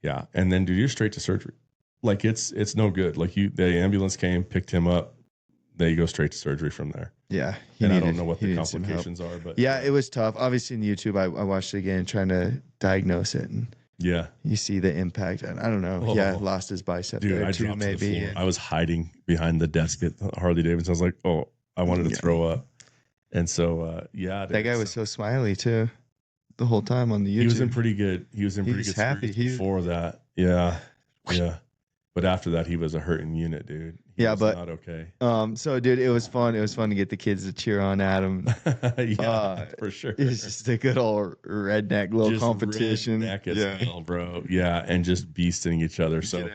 Yeah, and then dude, you're straight to surgery. Like it's no good. Like the ambulance came, picked him up. They go straight to surgery from there. Yeah, I don't know what the complications are, but yeah, it was tough. Obviously, in YouTube, I watched it again, trying to diagnose it, and yeah, you see the impact. And I don't know. Oh. Yeah, lost his bicep dude, there too, maybe. I was hiding behind the desk at Harley Davidson. I was like, oh, I wanted to throw up. And so, yeah, that guy was so smiley too, the whole time on the YouTube. He was in pretty good. He was in pretty good happy before that. Yeah. But after that, he was a hurting unit, dude. He was not okay. So, dude, it was fun. It was fun to get the kids to cheer on Adam. Yeah, for sure. It's just a good old redneck little competition. Redneck as hell, bro. Yeah, and just beasting each other. So,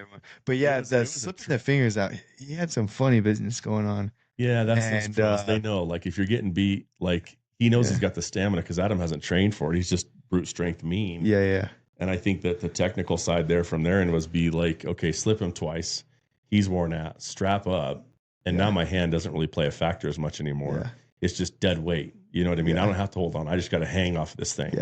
but yeah, slipping the fingers out. He had some funny business going on. Yeah, that's they know. Like if you're getting beat, like he knows he's got the stamina because Adam hasn't trained for it. He's just brute strength mean. Yeah. And I think that the technical side there from their end was be like, okay, slip him twice. He's worn out. Strap up. And now my hand doesn't really play a factor as much anymore. Yeah. It's just dead weight. You know what I mean? I don't have to hold on. I just got to hang off this thing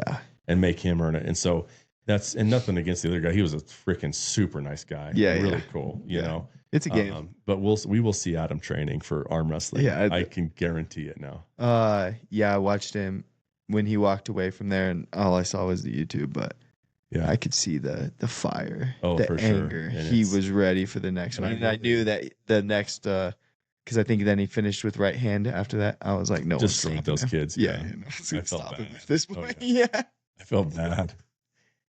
and make him earn it. And so and nothing against the other guy. He was a freaking super nice guy. Yeah. Really cool. You know? It's a game. But we will see Adam training for arm wrestling. Yeah. I can guarantee it now. I watched him when he walked away from there, and all I saw was the YouTube, but yeah, I could see the fire, the anger. Sure. He was ready for the next one. And I knew that the next, because I think then he finished with right hand after that. I was like, no, just straight those kids. Yeah, no one's gonna stop him at this point. Yeah, I felt bad.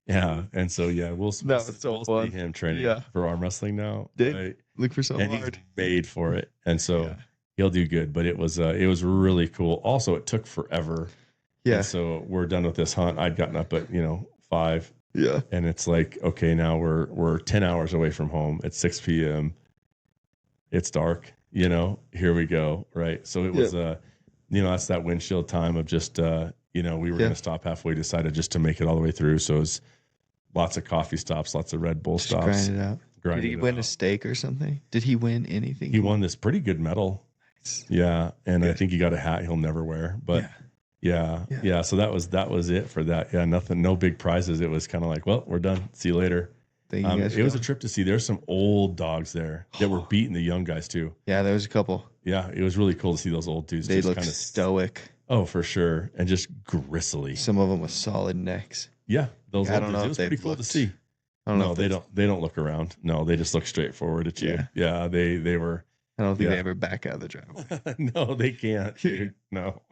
Yeah, and so we'll see him training for arm wrestling now. Look for something hard. He's made for it, and so he'll do good. But it was really cool. Also, it took forever. Yeah. And so we're done with this hunt. I'd gotten up at 5. Yeah. And it's like, okay, now we're 10 hours away from home. It's 6 p.m. It's dark, here we go. Right. So it was, that's that windshield time of just, we were going to stop halfway, decided just to make it all the way through. So it was lots of coffee stops, lots of Red Bull stops. Grind it out. Did he win a steak or something? Did he win anything? He won this pretty good medal. Nice. Yeah. And I think he got a hat he'll never wear, but Yeah. So that was it for that. Yeah, nothing, no big prizes. It was kind of like, well, we're done. See you later. thing. You guys it was a trip to see. There's some old dogs there that were beating the young guys too. Yeah, there was a couple. Yeah, it was really cool to see those old dudes. They just look kind of stoic. Oh, for sure, and just gristly. Some of them with solid necks. Yeah, those I old don't dudes. know It if was they've pretty cool to looked- see. I don't know. No, they don't. They don't look around. No, they just look straight forward at you. Yeah, they were. I don't think Yeah. they ever back out of the driveway. No, they can't. Dude. No.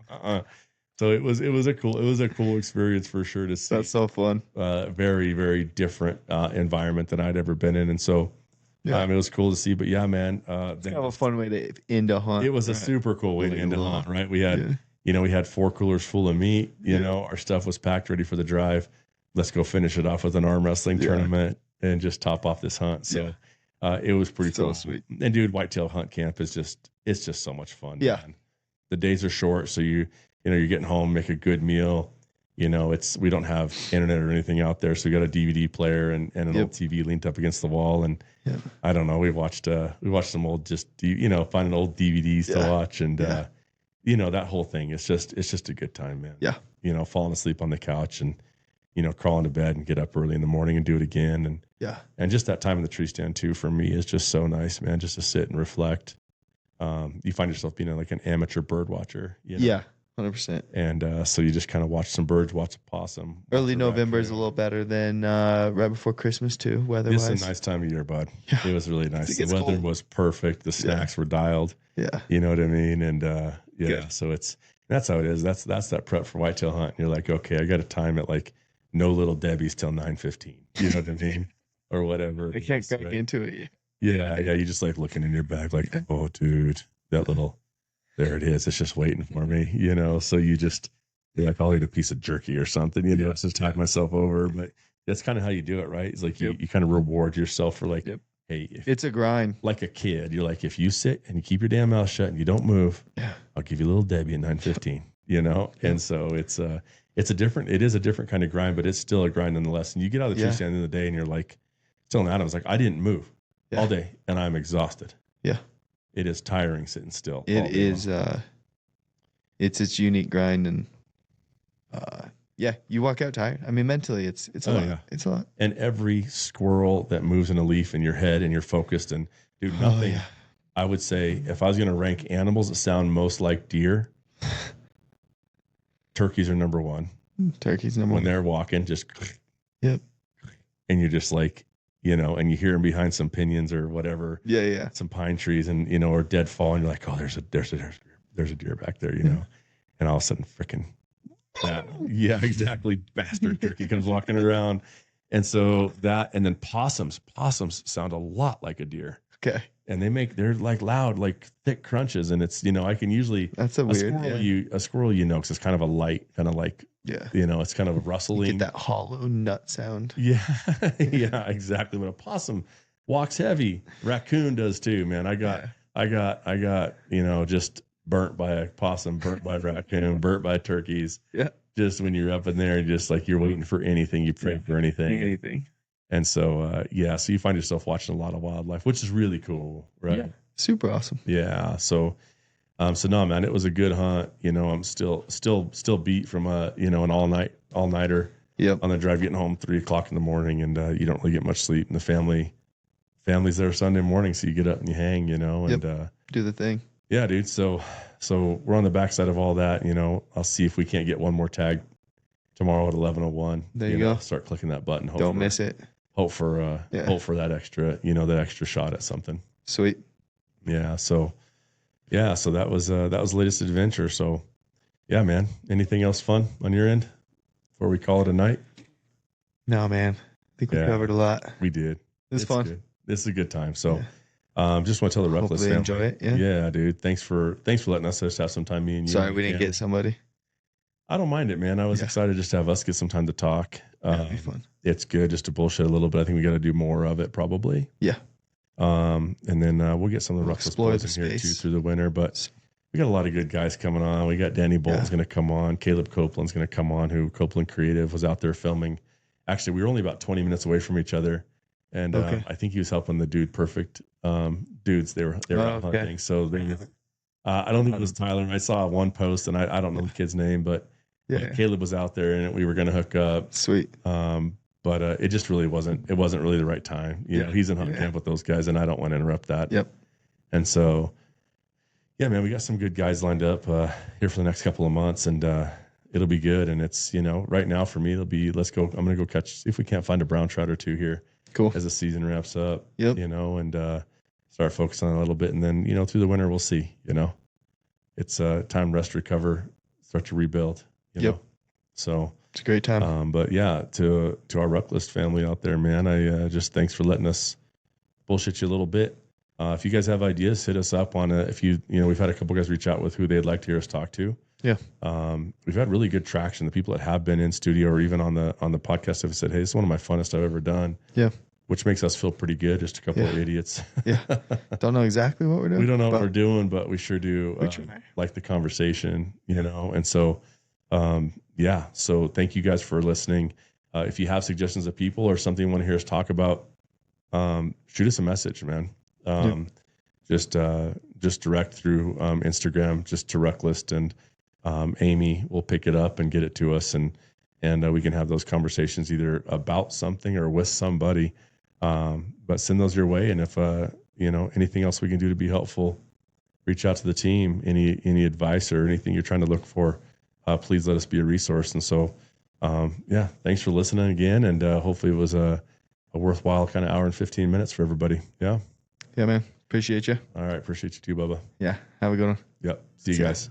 So it was a cool experience for sure to see. That's so fun. Very, very different environment than I'd ever been in, and so it was cool to see. But yeah, man, It's kind of a fun way to end a hunt. it was a super cool way to end a hunt. Right? We had we had 4 coolers full of meat. You know, our stuff was packed, ready for the drive. Let's go finish it off with an arm wrestling tournament and just top off this hunt. So it was pretty cool. Sweet. And dude, whitetail hunt camp is just so much fun. Yeah. Man. The days are short, so you're getting home, make a good meal. You know, we don't have internet or anything out there, so we got a DVD player and an old TV leaned up against the wall. And I don't know, we watched some old finding old DVDs to watch, and that whole thing. It's just a good time, man. Yeah. You know, falling asleep on the couch and crawling to bed and get up early in the morning and do it again. And just that time in the tree stand too, for me, is just so nice, man, just to sit and reflect. You find yourself being like an amateur bird watcher. Yeah, 100%. And so you just kind of watch some birds, watch a possum. Early November is a little better than right before Christmas too, weather-wise. It's a nice time of year, bud. Yeah. It was really nice. The weather cold. was perfect. The snacks were dialed. Yeah. You know what I mean? And Good. so that's how it is. That's that prep for whitetail hunt. And you're like, okay, I got a time at like no little Debbie's till 9:15. You know what I mean? Or whatever. I can't crack into it. Yeah. You just like looking in your bag, like, oh, dude, there it is. It's just waiting for me, So you're like, I'll eat a piece of jerky or something, just tide myself over. But that's kind of how you do it, right? It's like you kind of reward yourself for like, hey, it's a grind. Like a kid, you're like, if you sit and you keep your damn mouth shut and you don't move, I'll give you a little Debbie at 9:15. And so it is a different kind of grind, but it's still a grind nonetheless. And you get out of the tree stand in the day and you're like, telling Adam's like, I didn't move all day and I'm exhausted. Yeah. It is tiring sitting still. It is, it's its unique grind. And you walk out tired. I mean, mentally it's a lot. Yeah. It's a lot. And every squirrel that moves in a leaf in your head and you're focused and dude, nothing. I would say if I was going to rank animals that sound most like deer, turkeys are number one. Turkeys number when one. They're walking, just and you're just like, and you hear them behind some pinions or whatever. Yeah. Some pine trees and or dead fall, and you're like, oh, there's a deer back there, and all of a sudden, freaking, exactly, bastard turkey comes walking around, and so and then possums sound a lot like a deer. Okay. And they're like loud, like thick crunches. And it's, I can usually, that's a weird, squirrel, because it's kind of a light, kind of like, it's kind of a rustling. You get that hollow nut sound. Yeah. Yeah, exactly. But a possum walks heavy. Raccoon does too, man. I got, just burnt by a possum, burnt by a raccoon, burnt by turkeys. Yeah. Just when you're up in there, just like you're waiting for anything, you pray for anything. And so, so you find yourself watching a lot of wildlife, which is really cool, right? Yeah. Super awesome. Yeah. So no, man, it was a good hunt. I'm still beat from an all-nighter. Yep. On the drive, getting home 3:00 in the morning, and you don't really get much sleep. And the family's there Sunday morning, so you get up and you hang, and do the thing. Yeah, dude. So we're on the backside of all that. I'll see if we can't get one more tag tomorrow at 11:01. There you go. Start clicking that button. Don't miss it. Hope for that extra, that extra shot at something. Sweet. Yeah. So that was the latest adventure. So yeah, man. Anything else fun on your end before we call it a night? No, man. I think we covered a lot. We did. It's fun. Good. This is a good time. So just want to tell the RuckList family. Enjoy it. Yeah, dude. Thanks for letting us just have some time. Me and you. Sorry, we didn't get somebody. I don't mind it, man. I was excited just to have us get some time to talk. That'd be fun. It's good just to bullshit a little bit. I think we got to do more of it probably. Yeah. And then we'll get some of the RuckList boys in here too through the winter. But we got a lot of good guys coming on. We got Danny Bolton's going to come on. Caleb Copeland's going to come on, who Copeland Creative was out there filming. Actually, we were only about 20 minutes away from each other. And I think he was helping the Dude Perfect dudes. They were out hunting. So I don't think it was Tyler. I saw one post, and I don't know the kid's name, but Caleb was out there, and we were going to hook up. Sweet. but it just really wasn't. It wasn't really the right time. You know, he's in hunt camp with those guys, and I don't want to interrupt that. Yep. And so, yeah, man, we got some good guys lined up here for the next couple of months, and it'll be good. And it's, you know, right now for me, it'll be, let's go. I'm gonna go catch. See if we can't find a brown trout or two here. Cool. As the season wraps up. Yep. You know, and start focusing on it a little bit, and then, you know, through the winter we'll see. You know, it's time, rest, recover, start to rebuild. You know? So it's a great time. But yeah, to our RuckList family out there, man, I just thanks for letting us bullshit you a little bit. If you guys have ideas, hit us up on if you know, we've had a couple guys reach out with who they'd like to hear us talk to. Yeah. We've had really good traction. The people that have been in studio or even on the podcast have said, hey, this is one of my funnest I've ever done. Yeah. Which makes us feel pretty good. Just a couple of idiots. Yeah. Don't know exactly what we're doing. We don't know what we're doing, but we sure do like the conversation, you know? And so, yeah. So thank you guys for listening. If you have suggestions of people or something you want to hear us talk about, shoot us a message, man. Just direct through Instagram, just to RuckList, and Amy will pick it up and get it to us, and we can have those conversations either about something or with somebody. But send those your way, and if you know, anything else we can do to be helpful, reach out to the team. Any advice or anything you're trying to look for, please let us be a resource. And so, yeah, thanks for listening again, and hopefully it was a worthwhile kind of hour and 15 minutes for everybody. Yeah. Yeah, man. Appreciate you. All right. Appreciate you too, Bubba. Yeah. Have a good one. Yep. See you guys.